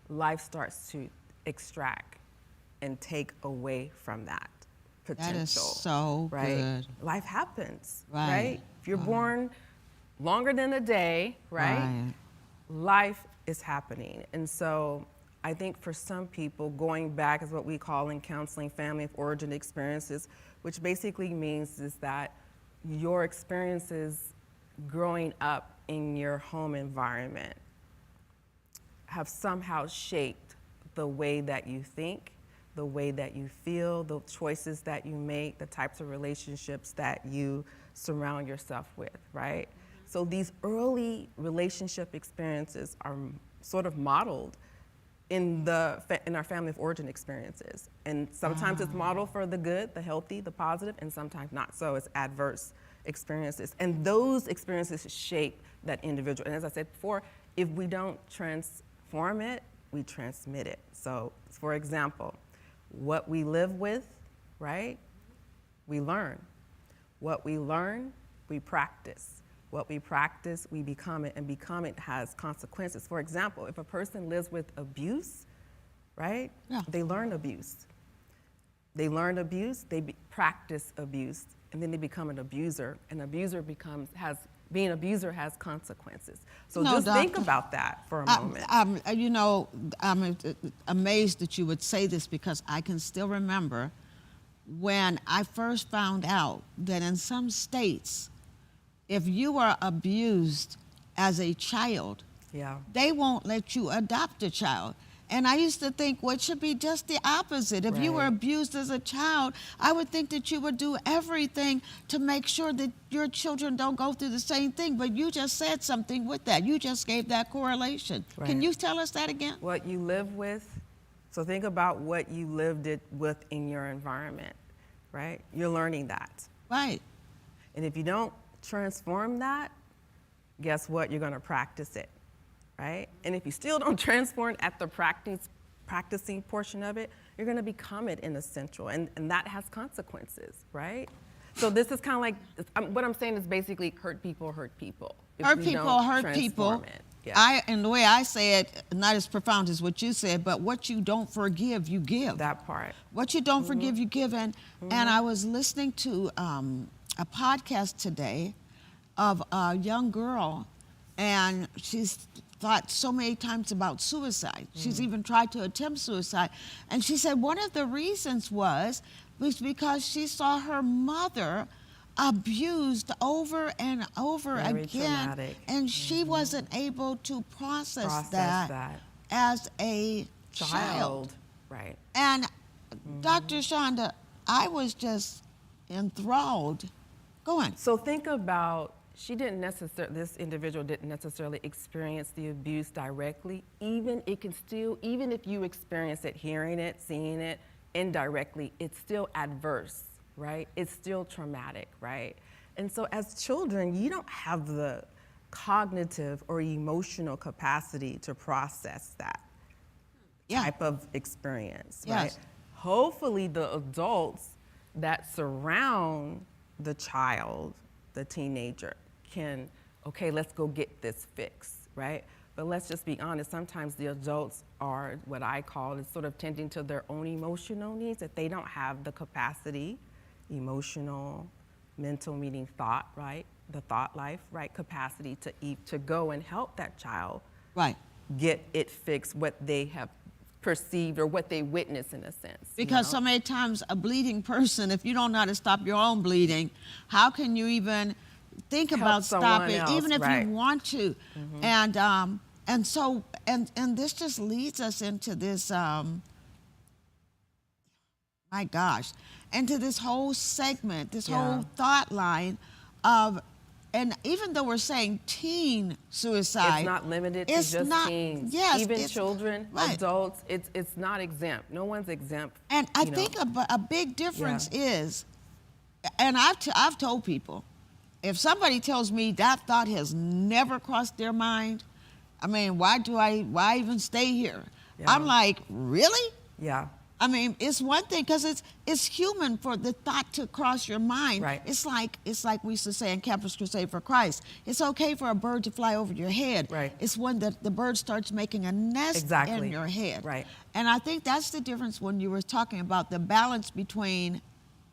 Life starts to extract and take away from that potential. That is so right? good. Life happens, Right. right? If you're born longer than a day, right? Life is happening. And so I think for some people, going back is what we call in counseling family of origin experiences, which basically means is that your experiences growing up in your home environment have somehow shaped the way that you think, the way that you feel, the choices that you make, the types of relationships that you surround yourself with, right? So these early relationship experiences are sort of modeled in our family of origin experiences. And sometimes it's modeled for the good, the healthy, the positive, and sometimes not so. It's adverse experiences. And those experiences shape that individual. And as I said before, if we don't transform it, we transmit it. So, for example, what we live with, right, we learn. What we learn, we practice. What we practice, we become it, and become it has consequences. For example, if a person lives with abuse, right, they learn abuse. They learn abuse, practice abuse, and then they become an abuser. An abuser being an abuser has consequences. So just think about that for a moment. I'm amazed that you would say this, because I can still remember when I first found out that in some states, if you were abused as a child, they won't let you adopt a child. And I used to think, well, it should be just the opposite. If you were abused as a child, I would think that you would do everything to make sure that your children don't go through the same thing. But you just said something with that. You just gave that correlation. Right. Can you tell us that again? What you live with. So think about what you lived it with in your environment, right? You're learning that. Right. And if you don't transform that, guess what? You're going to practice it, right? And if you still don't transform at the practicing portion of it, you're going to become it in essential, and that has consequences, right? So this is kind of like, what I'm saying is basically hurt people hurt people. Hurt people. Yeah. And the way I say it, not as profound as what you said, but what you don't forgive, you give. That part. What you don't forgive, you give. And I was listening to a podcast today of a young girl, and she's thought so many times about suicide. She's even tried to attempt suicide. And she said one of the reasons was because she saw her mother abused over and over Very again. Traumatic. And she wasn't able to process that as a child. Right. And Dr. Shonda, I was just enthralled. Go on. So think about, this individual didn't necessarily experience the abuse directly. Even if you experience it, hearing it, seeing it indirectly, it's still adverse, right? It's still traumatic, right? And so as children, you don't have the cognitive or emotional capacity to process that type of experience, right? Hopefully the adults that surround the child, the teenager, can, okay, let's go get this fixed, right? But let's just be honest, sometimes the adults are what I call is sort of tending to their own emotional needs, that they don't have the capacity, emotional, mental, meaning thought, right? The thought life, right? Capacity to go and help that child get it fixed, what they have perceived or what they witness in a sense. Because so many times a bleeding person, if you don't know how to stop your own bleeding, how can you even think about stopping, even if you want to? And so this just leads us into this, my gosh, into this whole segment, this whole thought line of, and even though we're saying teen suicide, it's not limited to just teens. Yes, even children, adults, it's not exempt. No one's exempt. And I think a big difference is, and I've told people, if somebody tells me that thought has never crossed their mind, I mean, why even stay here? I'm like, really? Yeah. I mean, it's one thing because it's human for the thought to cross your mind. Right. It's like we used to say in Campus Crusade for Christ. It's okay for a bird to fly over your head. Right. It's when the bird starts making a nest in your head. Right. And I think that's the difference when you were talking about the balance between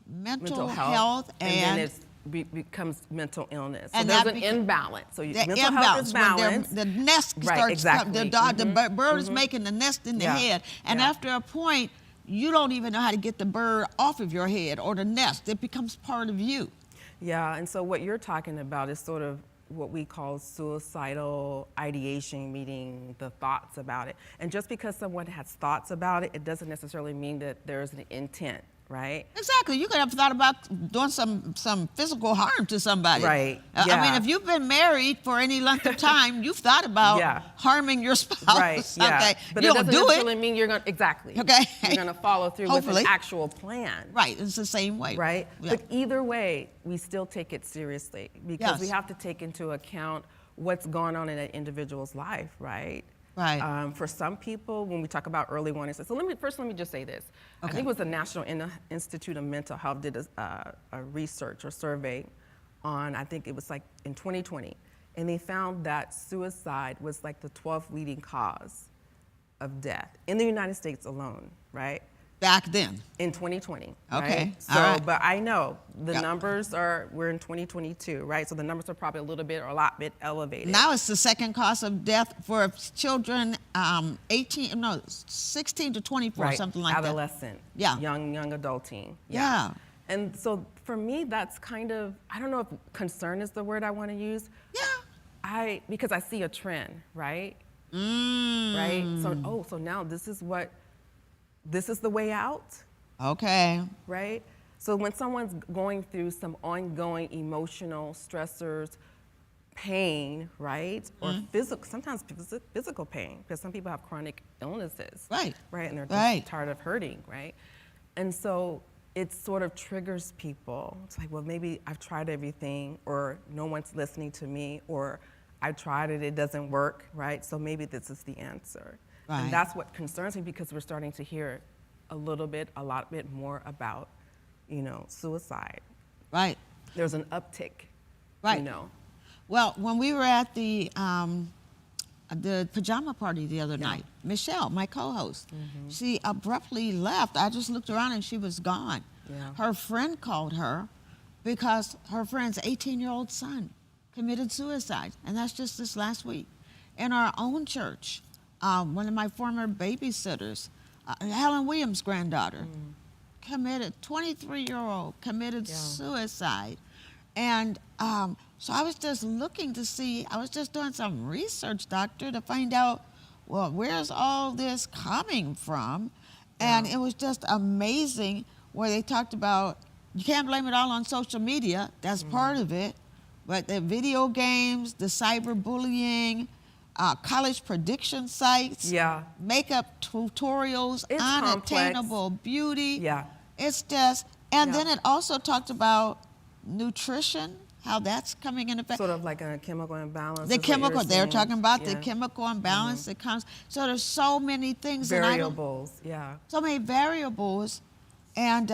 mental health and becomes mental illness. So And there's that an imbalance. So The mental health is imbalance, when balanced. the nest Right, starts, exactly. the bird is making the nest in the Yeah. head. And Yeah. after a point, you don't even know how to get the bird off of your head or the nest. It becomes part of you. Yeah, and so what you're talking about is sort of what we call suicidal ideation, meaning the thoughts about it. And just because someone has thoughts about it, it doesn't necessarily mean that there's an intent, right? Exactly. You could have thought about doing some physical harm to somebody. Right, I yeah. mean, if you've been married for any length of time, you've thought about Yeah. harming your spouse. Right, yeah. Okay. But you it don't doesn't do necessarily it. mean you're going to, exactly. Okay. You're going to follow through with Hopefully. an actual plan. Right. It's the same way. Right? Yeah. But either way, we still take it seriously because we Yes. have to take into account what's going on in an individual's life, right? Right. For some people, when we talk about early warning systems, so let me just say this. I think it was the National Institute of Mental Health did a research or survey on, I think it was like in 2020, and they found that suicide was like the 12th leading cause of death in the United States alone, right? Back then. In 2020. Okay, Right? So, all right. but I know the Yeah. numbers we're in 2022, right? So the numbers are probably a little bit or a lot bit elevated. Now it's the second cause of death for children 16 to 24, right. something like that. Adolescent. Yeah. Young adulting. Yeah. And so for me, that's kind of, I don't know if concern is the word I want to use. Yeah. Because I see a trend, right? Mm. Right? So now this is the way out. Okay. Right? So when someone's going through some ongoing emotional stressors, pain, right? Or sometimes physical pain, because some people have chronic illnesses. Right. Right? And they're Right. just tired of hurting, right? And so it sort of triggers people. It's like, well, maybe I've tried everything, or no one's listening to me, or I tried it, it doesn't work, right? So maybe this is the answer. Right. And that's what concerns me, because we're starting to hear a lot bit more about, suicide. Right. There's an uptick, Right. Well, when we were at the pajama party the other night, Michelle, my co-host, she abruptly left. I just looked around and she was gone. Yeah. Her friend called her because her friend's 18-year-old son committed suicide, and that's just this last week. In our own church, one of my former babysitters, Helen Williams' granddaughter, 23-year-old, committed suicide. And so I was just looking to see, I was just doing some research, doctor, to find out, well, where's all this coming from? And it was just amazing where they talked about, you can't blame it all on social media, that's part of it, but the video games, the cyberbullying, college prediction sites, makeup tutorials, It's unattainable beauty. Yeah. It's just, and then it also talked about nutrition, how that's coming into effect. Sort of like a chemical imbalance. The is what chemical, you're they're saying. talking about the Yeah. chemical imbalance that comes. So there's so many things. Variables, So many variables. And,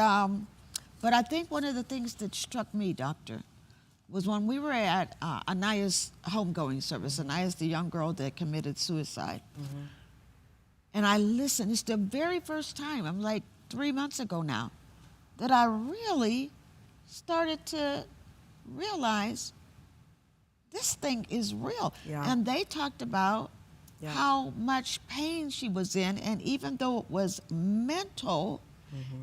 but I think one of the things that struck me, doctor, was when we were at Anaya's homegoing service. Anaya's the young girl that committed suicide. And I listened. It's the very first time, I'm like 3 months ago now, that I really started to realize this thing is real. And they talked about how much pain she was in, and even though it was mental,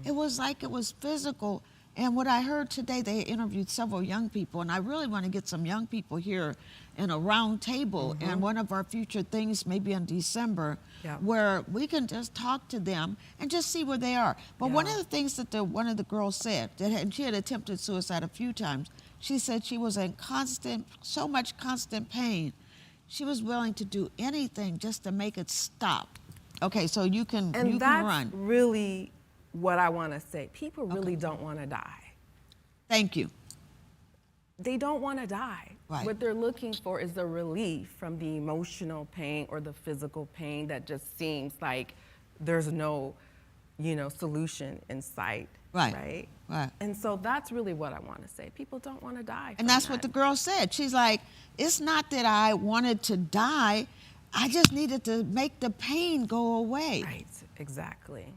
it was like it was physical. And what I heard today, they interviewed several young people, and I really want to get some young people here in a round table, and one of our future things, maybe in December, where we can just talk to them and just see where they are. But one of the things that one of the girls said, she had attempted suicide a few times, she said she was in so much constant pain, she was willing to do anything just to make it stop. Okay, so you can run. And that's really what I want to say. People really don't want to die. Thank you. They don't want to die. Right. What they're looking for is the relief from the emotional pain or the physical pain that just seems like there's no, solution in sight. Right. And so that's really what I want to say. People don't want to die. And that's what the girl said. She's like, it's not that I wanted to die, I just needed to make the pain go away. Right, exactly.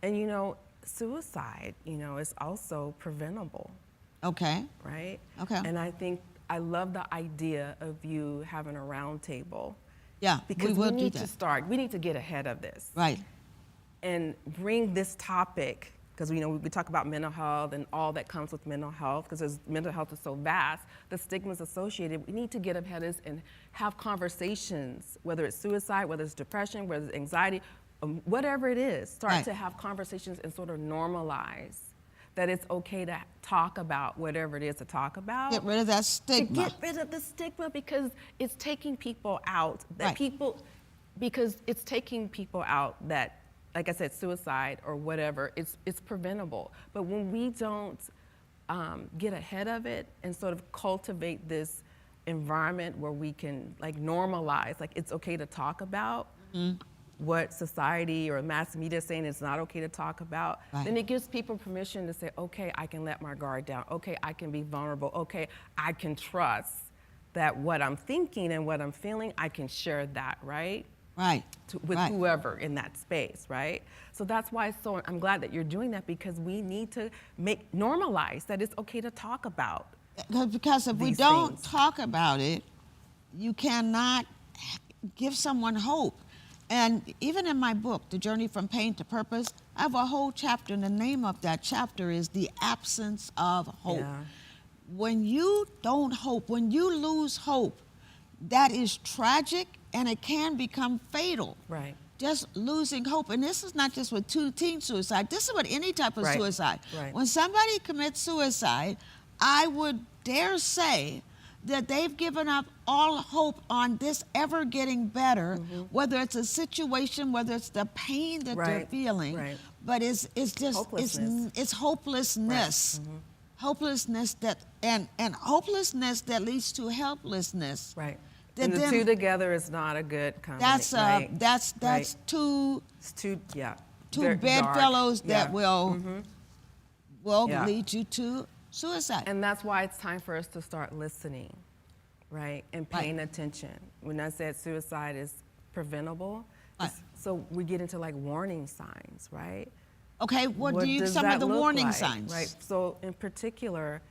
And suicide, is also preventable. Okay. right? Okay. And I think I love the idea of you having a round table. Yeah, Because we will we do need that. to start, we need to get ahead of this. Right. And bring this topic, because we talk about mental health and all that comes with mental health, because mental health is so vast, the stigmas associated. We need to get ahead of this and have conversations, whether it's suicide, whether it's depression, whether it's anxiety, whatever it is, start Right. to have conversations and sort of normalize that it's okay to talk about whatever it is to talk about. Get rid of that To stigma. get rid of the stigma, because it's taking people out. Right. Because it's taking people out that, like I said, suicide or whatever, it's preventable. But when we don't get ahead of it and sort of cultivate this environment where we can normalize, it's okay to talk about what society or mass media is saying it's not okay to talk about, Right. then it gives people permission to say, okay, I can let my guard down. Okay, I can be vulnerable. Okay, I can trust that what I'm thinking and what I'm feeling, I can share that, right? Right. With Right. whoever in that space, right? So that's why I'm glad that you're doing that, because we need to normalize that it's okay to talk about. Because if we these don't things. talk about it, you cannot give someone hope. And even in my book, The Journey from Pain to Purpose, I have a whole chapter, and the name of that chapter is The Absence of Hope. Yeah. When you don't hope, when you lose hope, that is tragic, and it can become fatal. Right. Just losing hope. And this is not just with teen suicide. This is with any type of Right. suicide. Right. When somebody commits suicide, I would dare say that they've given up all hope on this ever getting better, whether it's a situation, whether it's the pain that they're Right. feeling, Right. but it's just Hopelessness. it's hopelessness. Hopelessness and hopelessness that leads to helplessness. Right. That And the then- two together is not a good combination. That's that's Right. two It's two, yeah. two Very bedfellows dark. that Yeah. will Yeah. lead you to suicide. And that's why it's time for us to start listening, right? And paying attention. When I said suicide is preventable, Right. so we get into warning signs, right? Okay, what do you does some of that the look warning like, signs? Right. So in particular,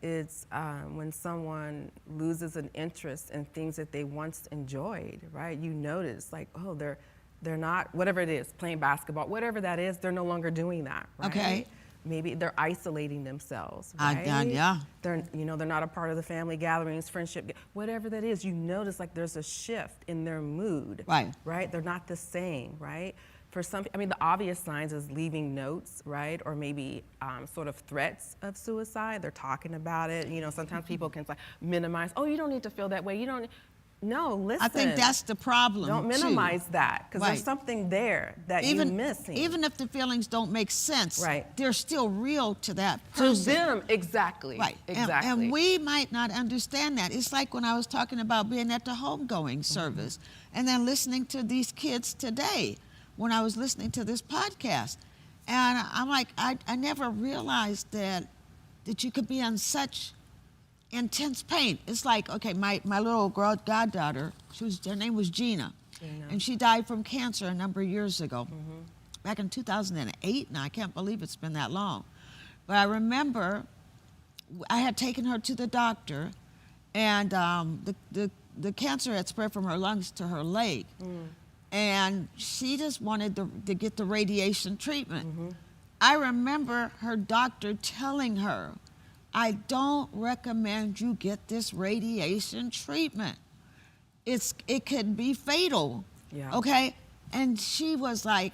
it's when someone loses an interest in things that they once enjoyed, right? You notice, oh, they're not, whatever it is, playing basketball, whatever that is, they're no longer doing that, right? Okay. Maybe they're isolating themselves, I- right? yeah. They're not a part of the family gatherings, friendship, whatever that is. You notice there's a shift in their mood, Right. Right? They're not the same, right? For some, the obvious signs is leaving notes, right? Or maybe sort of threats of suicide. They're talking about it. Sometimes people can minimize. Oh, you don't need to feel that way. You don't. No, listen. I think that's the problem. Don't minimize that, because Right. there's something there that you're missing. Even if the feelings don't make sense, Right. they're still real to that to person. them, exactly. Right. Exactly. And we might not understand that. It's like when I was talking about being at the homegoing service and then listening to these kids today when I was listening to this podcast. And I'm like, I never realized that you could be in such intense pain. It's like, okay, my little girl goddaughter, her name was Gina, and she died from cancer a number of years ago, back in 2008. Now I can't believe it's been that long, but I remember I had taken her to the doctor, and the cancer had spread from her lungs to her leg, and she just wanted to get the radiation treatment. I remember her doctor telling her, I don't recommend you get this radiation treatment. It could be fatal. Yeah. Okay? And she was like,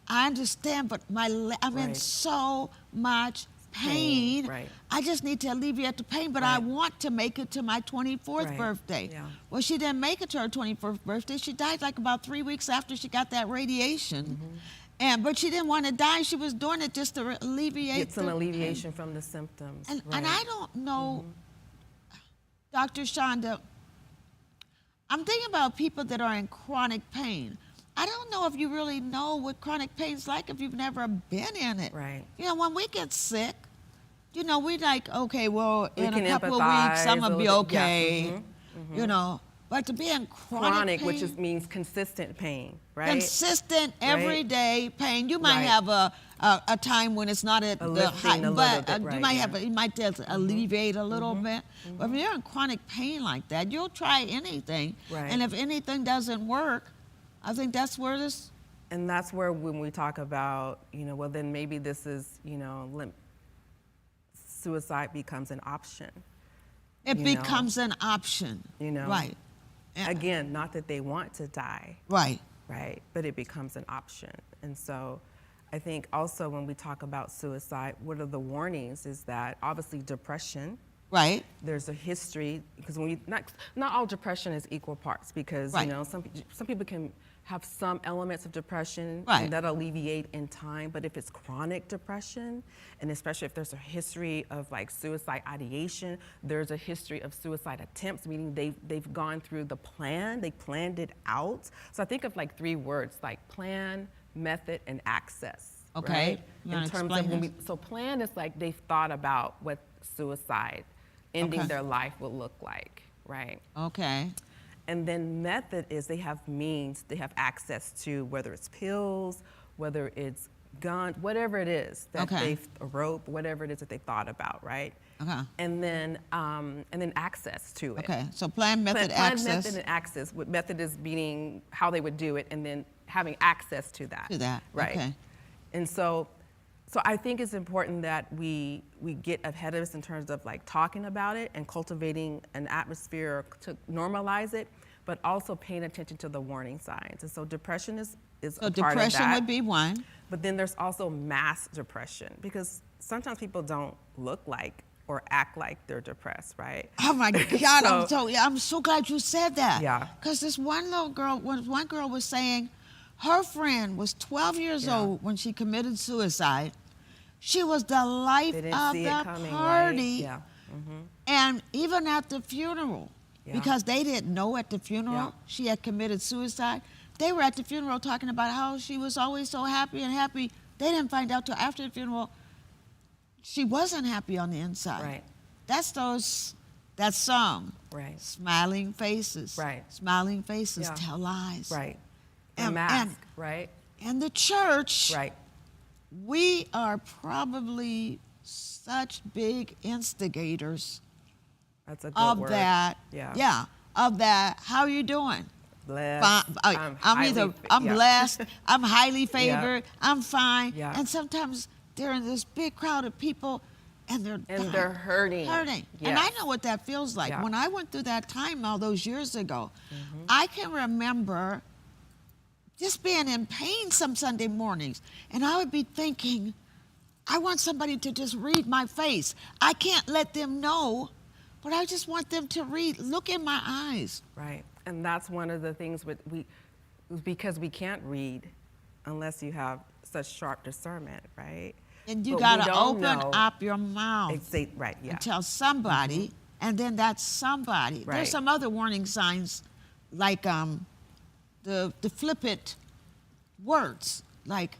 I understand, but I'm in Right. so much pain. Right. I just need to alleviate the pain, but I Right. want to make it to my 24th Right. birthday. Yeah. Well, she didn't make it to her 24th birthday. She died about 3 weeks after she got that radiation. But she didn't want to die. She was doing it just to alleviate Get some the alleviation from the symptoms. pain. right. And I don't know, Dr. Shonda, I'm thinking about people that are in chronic pain. I don't know if you really know what chronic pain's like if you've never been in it. Right. When we get sick, we like, okay, well, We in a can couple of empathize weeks, I'm going a to be little bit. Yeah. okay, But to be in Chronic, pain, which means consistent pain, right? consistent, Right. everyday pain. You might Right. have a time when it's not at the lifting height, a but little bit, you right, might yeah. have, you might just alleviate a little bit. But if you're in chronic pain like that, you'll try anything. Right. And if anything doesn't work, I think that's where this. And that's where when we talk about, well, then maybe this is, suicide becomes an option. It You know. becomes an option. Right. Yeah. Again, not that they want to die, Right. right? But it becomes an option. And so I think also when we talk about suicide, what are the warnings is that obviously depression, Right. there's a history, because when not all depression is equal parts, because Right. some people can have some elements of depression Right. and that alleviate in time, but if it's chronic depression, and especially if there's a history of like suicide ideation, there's a history of suicide attempts, meaning they've gone through the plan, they planned it out. So I think of like 3 words, like plan, method, and access. Okay. Right? You wanna In terms explain of when this? so plan is like they've thought about what suicide, ending Okay. their life will look like, right? Okay. And then method is they have means, they have access to, whether it's pills, whether it's gun, whatever it is that Okay. a rope, whatever it is that they thought about, right? Okay. And then access to it. Okay. So plan, method, Plan, access. method, and access. What method is meaning how they would do it, and then having access to that. To that, right? okay. And so I think it's important that we get ahead of us in terms of like talking about it and cultivating an atmosphere to normalize it, but also paying attention to the warning signs. And so depression is So a part of depression that. would be one. But then there's also mass depression, because sometimes people don't look like or act like they're depressed, right? Oh my God! So- I'm so glad you said that. Yeah. Because this one little girl, one girl was saying, her friend was 12 years Yeah. old when she committed suicide. She was the life They didn't of see the it coming, party, right? Yeah. and even at the funeral, Yeah. because they didn't know at the funeral Yeah. she had committed suicide. They were at the funeral talking about how she was always so happy and happy. They didn't find out till after the funeral she wasn't happy on the inside. Right. That's that song. Right. Smiling faces. Right. Smiling faces Yeah. tell lies. Right. The And- mask, and- right? And the church, Right. we are probably such big instigators That's a good of word. that. Yeah. Yeah. Of that. How are you doing? Blessed. I'm highly I'm yeah. blessed. I'm highly favored. I'm fine. Yeah. And sometimes they're in this big crowd of people, and they're And they're hurting. Hurting. And I Yes. know what that feels like. Yeah. When I went through that time all those years ago, I can remember just being in pain some Sunday mornings, and I would be thinking, I want somebody to just read my face. I can't let them know, but I just want them to look in my eyes. Right. And that's one of the things because we can't read unless you have such sharp discernment, right? And you But we got to don't open know- up your mouth Right, yeah. and tell somebody, and then that somebody. Right. There's some other warning signs, like the flippant words, like,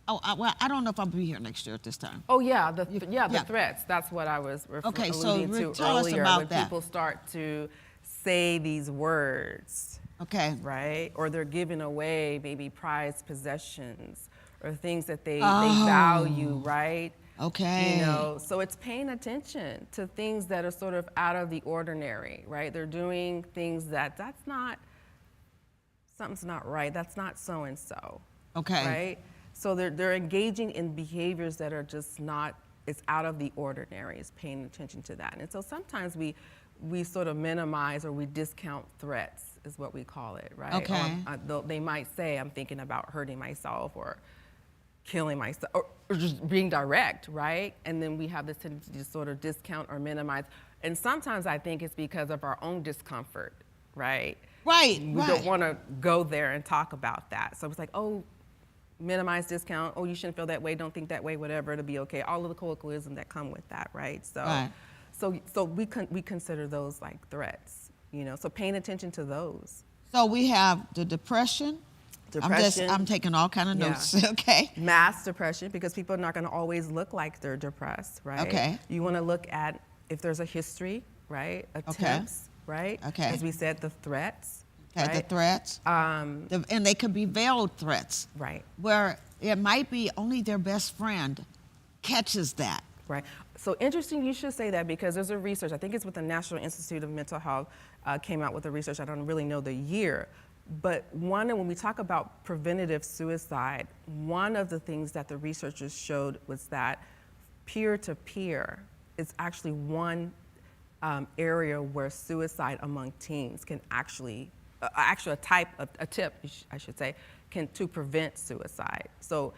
well, I don't know if I'll be here next year at this time. Oh yeah, the yeah. threats. That's what I was Okay, so alluding to tell us earlier. about when that. people start to say these words, Okay. right? Or they're giving away maybe prized possessions or things that they Oh. value, right? Okay. So it's paying attention to things that are sort of out of the ordinary, right? They're doing things something's not right. That's not so and so. Okay. Right? So they're engaging in behaviors that are just not, it's out of the ordinary, is paying attention to that. And so sometimes we sort of minimize or we discount threats, is what we call it, right? Okay. They might say, I'm thinking about hurting myself or killing myself, or just being direct, right? And then we have this tendency to sort of discount or minimize. And sometimes I think it's because of our own discomfort, right? Right, We right. don't want to go there and talk about that. So it's like, oh, minimize, discount, oh, you shouldn't feel that way, don't think that way, whatever, it'll be okay. All of the colloquialism that come with that, right? So, Right. so we consider those like threats, so paying attention to those. So we have the depression. Depression. I'm taking all kind of Yeah. notes, okay? Mass depression, because people are not going to always look like they're depressed, right? Okay. You want to look at if there's a history, right? Attempts, right? Okay. As we said, the threats. Okay, the right? threats. And they could be veiled threats. Right. Where it might be only their best friend catches that. Right. So interesting you should say that, because there's a research, I think it's with the National Institute of Mental Health, came out with a research, I don't really know the year, but when we talk about preventative suicide, one of the things that the researchers showed was that peer-to-peer is actually one area where suicide among teens can actually a tip, I should say, to prevent suicide. So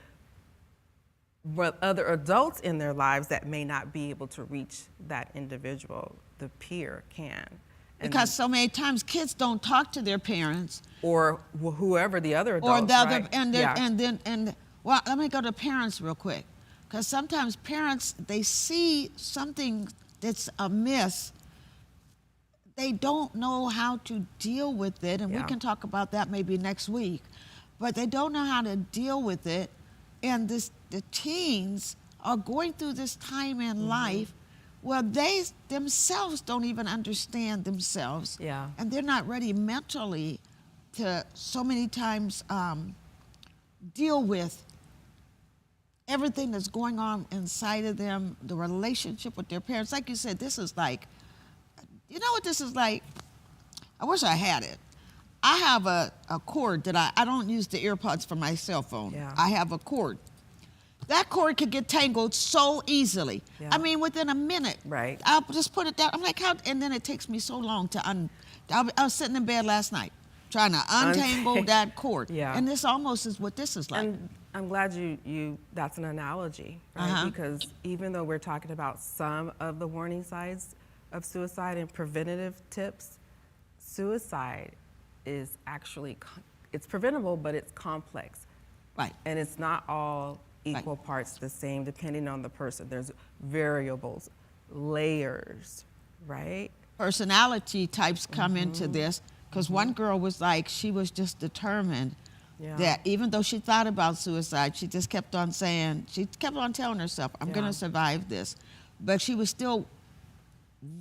what other adults in their lives that may not be able to reach that individual, the peer can. Because so many times kids don't talk to their parents. Or whoever the other adults, Or the other, right? well, let me go to parents real quick. Because sometimes parents, they see something that's amiss. They don't know how to deal with it, and we can talk about that maybe next week. But they don't know how to deal with it, and the teens are going through this time in life where they themselves don't even understand themselves, and they're not ready mentally to so many times deal with everything that's going on inside of them, the relationship with their parents. Like you said, this is like, you know what this is like? I wish I had it. I have a cord that I don't use the earpods for my cell phone. I have a cord. That cord could get tangled so easily. I mean, within a minute. Right. I'll just put it down. I'm like, how? And then it takes me so long to I was sitting in bed last night trying to untangle that cord. And this almost is what this is like. And I'm glad that's an analogy, right? Because even though we're talking about some of the warning signs of suicide and preventative tips, suicide is actually, it's preventable, but it's complex. Right. And it's not all equal parts the same, depending on the person. There's variables, layers, right? Personality types come into this, because one girl was like, she was just determined that even though she thought about suicide, she just kept on saying, she kept on telling herself, I'm going to survive this. But she was still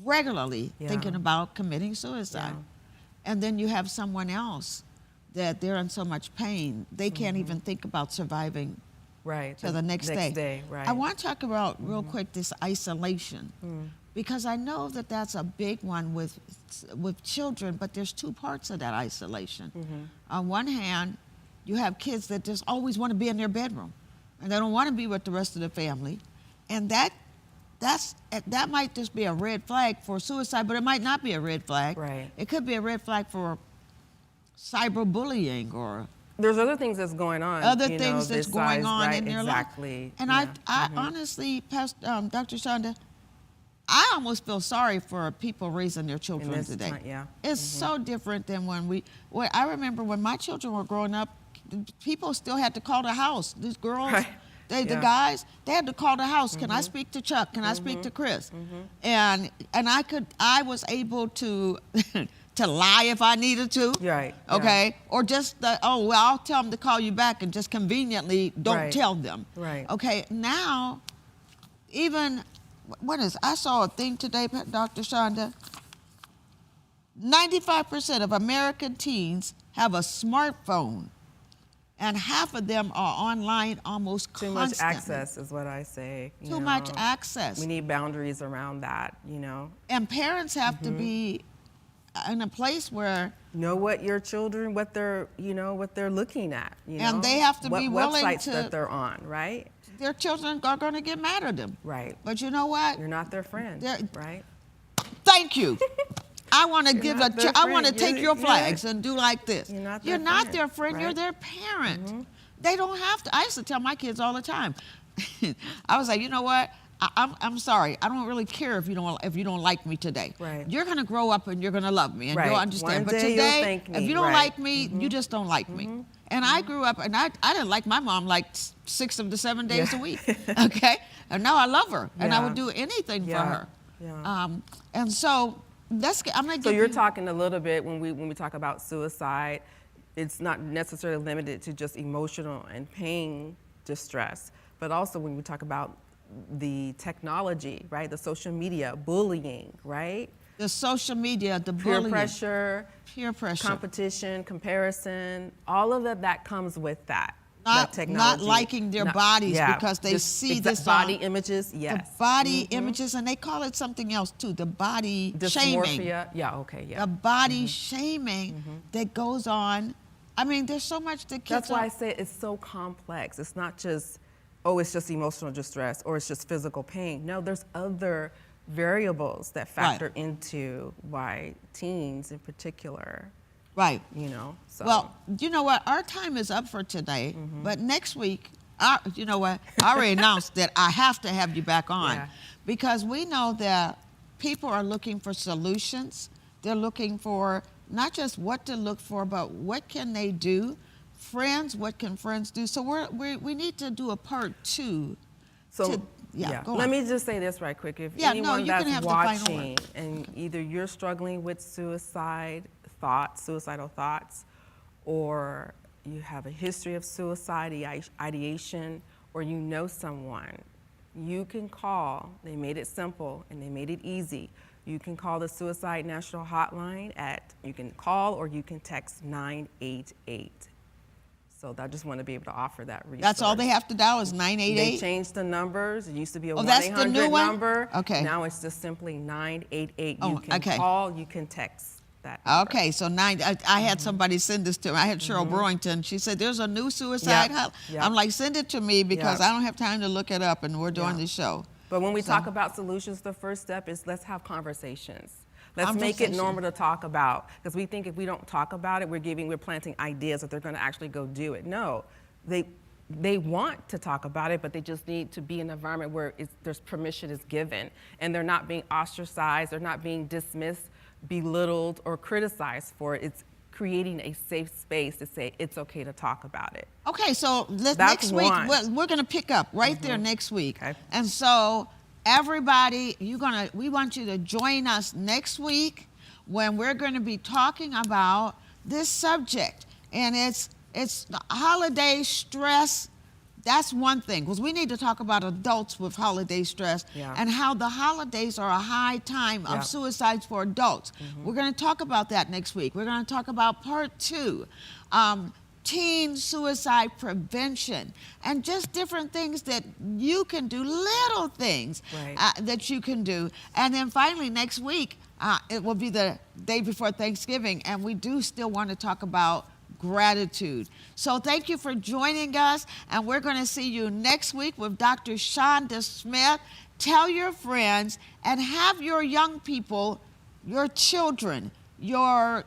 regularly thinking about committing suicide. And then you have someone else that they're in so much pain, they can't even think about surviving till the next day. Right. I want to talk about real quick this isolation, because I know that that's a big one with children, but there's two parts of that isolation. On one hand, you have kids that just always want to be in their bedroom, and they don't want to be with the rest of the family, and that might just be a red flag for suicide, but it might not be a red flag. Right. It could be a red flag for cyberbullying or there's other things that's going on. Other things that's going on in their life. Exactly. And I honestly, Dr. Shonda, I almost feel sorry for people raising their children today. It's so different than when I remember when my children were growing up, people still had to call the house. These girls, the guys, they had to call the house. Can I speak to Chuck? Can I speak to Chris? And I was able to to lie if I needed to. Right. Okay. Or just I'll tell them to call you back, and just conveniently don't tell them. Right. Okay. Now, even I saw a thing today, Dr. Shonda. 95% of American teens have a smartphone, and half of them are online almost constantly. Too much access is what I say. Too much access. We need boundaries around that, And parents have to be in a place where know what your children, what they're looking at, and they have to be willing websites to that they're on, right? Their children are going to get mad at them. Right. But you know what? You're not their friend, right? Thank you. I want to I want to take your flags and do like this. You're not their friend, right? You're their parent. They don't have to. I used to tell my kids all the time. I was like, you know what? I'm sorry. I don't really care if you don't like me today. Right. You're gonna grow up and you're gonna love me and you'll understand. One but day today, you'll thank me. if you don't like me, you just don't like me. And I grew up and I didn't like my mom like 6 of the 7 days a week. Okay. And now I love her and I would do anything for her. Yeah. And so I'm gonna. So you're talking a little bit when we talk about suicide. It's not necessarily limited to just emotional and pain distress, but also when we talk about the technology, right? The social media, bullying, right? The social media, the peer bullying. pressure, Peer pressure. competition, comparison, all of that comes with that. Not technology. liking their bodies because they see this body on, images. Yes, the body images, and they call it something else too. The body shaming. dysmorphia. Yeah, okay, yeah. The body shaming that goes on. I mean, there's so much that kids. That's why I say it's so complex. It's not just, oh, it's just emotional distress or it's just physical pain. No, there's other variables that factor into why teens in particular. Right. You know, so. Well, you know what? Our time is up for today, but next week, you know what? I already announced that I have to have you back on because we know that people are looking for solutions. They're looking for not just what to look for, but what can they do? Friends, what can friends do? So we need to do a part 2. So, go let on. me just say this right quick. If Yeah, no, anyone you that's can have the final watching word. and either you're struggling with suicidal thoughts, or you have a history of suicide ideation, or you know someone, you can call. They made it simple and they made it easy. You can call the Suicide National Hotline you can call or you can text 988. So I just want to be able to offer that resource. That's all they have to dial is 988? They changed the numbers. It used to be a that's the 1-800 new one? number. Okay. Now it's just simply 988. Oh, You can okay. call, you can text that number. Okay, so I had somebody send this to me. I had Cheryl Brewington. She said, there's a new suicide hotline. Yep. I'm like, send it to me because I don't have time to look it up, and we're doing the show. But when we talk about solutions, the first step is let's have conversations. Let's make it normal to talk about, because we think if we don't talk about it, we're planting ideas that they're going to actually go do it. No, they want to talk about it, but they just need to be in an environment where there's permission is given, and they're not being ostracized, they're not being dismissed, belittled, or criticized for it. It's creating a safe space to say it's okay to talk about it. Okay, so That's next week, one. we're going to pick up right there next week. Okay. And so everybody, we want you to join us next week when we're going to be talking about this subject. And it's the holiday stress. That's one thing, because we need to talk about adults with holiday stress and how the holidays are a high time of suicides for adults. We're going to talk about that next week. We're going to talk about part 2, teen suicide prevention, and just different things that you can do, little things that you can do. And then finally next week, it will be the day before Thanksgiving, and we do still want to talk about gratitude. So thank you for joining us, and we're going to see you next week with Dr. Shonda Smith. Tell your friends and have your young people, your children, your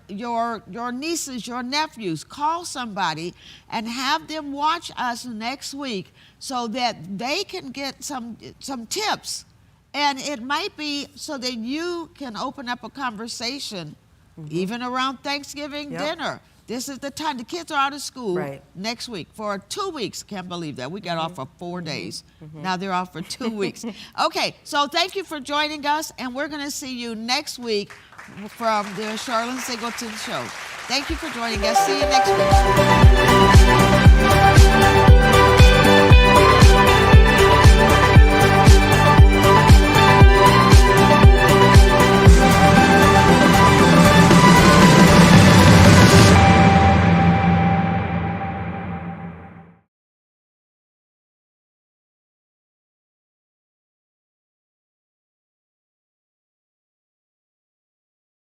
nieces, your nephews, call somebody and have them watch us next week so that they can get some tips. And it might be so that you can open up a conversation even around Thanksgiving dinner. This is the time. The kids are out of school next week for 2 weeks. Can't believe that. We got off for 4 days. Now they're off for 2 weeks. Okay, so thank you for joining us, and we're going to see you next week from the Charlene Singleton Show. Thank you for joining us. See you next week.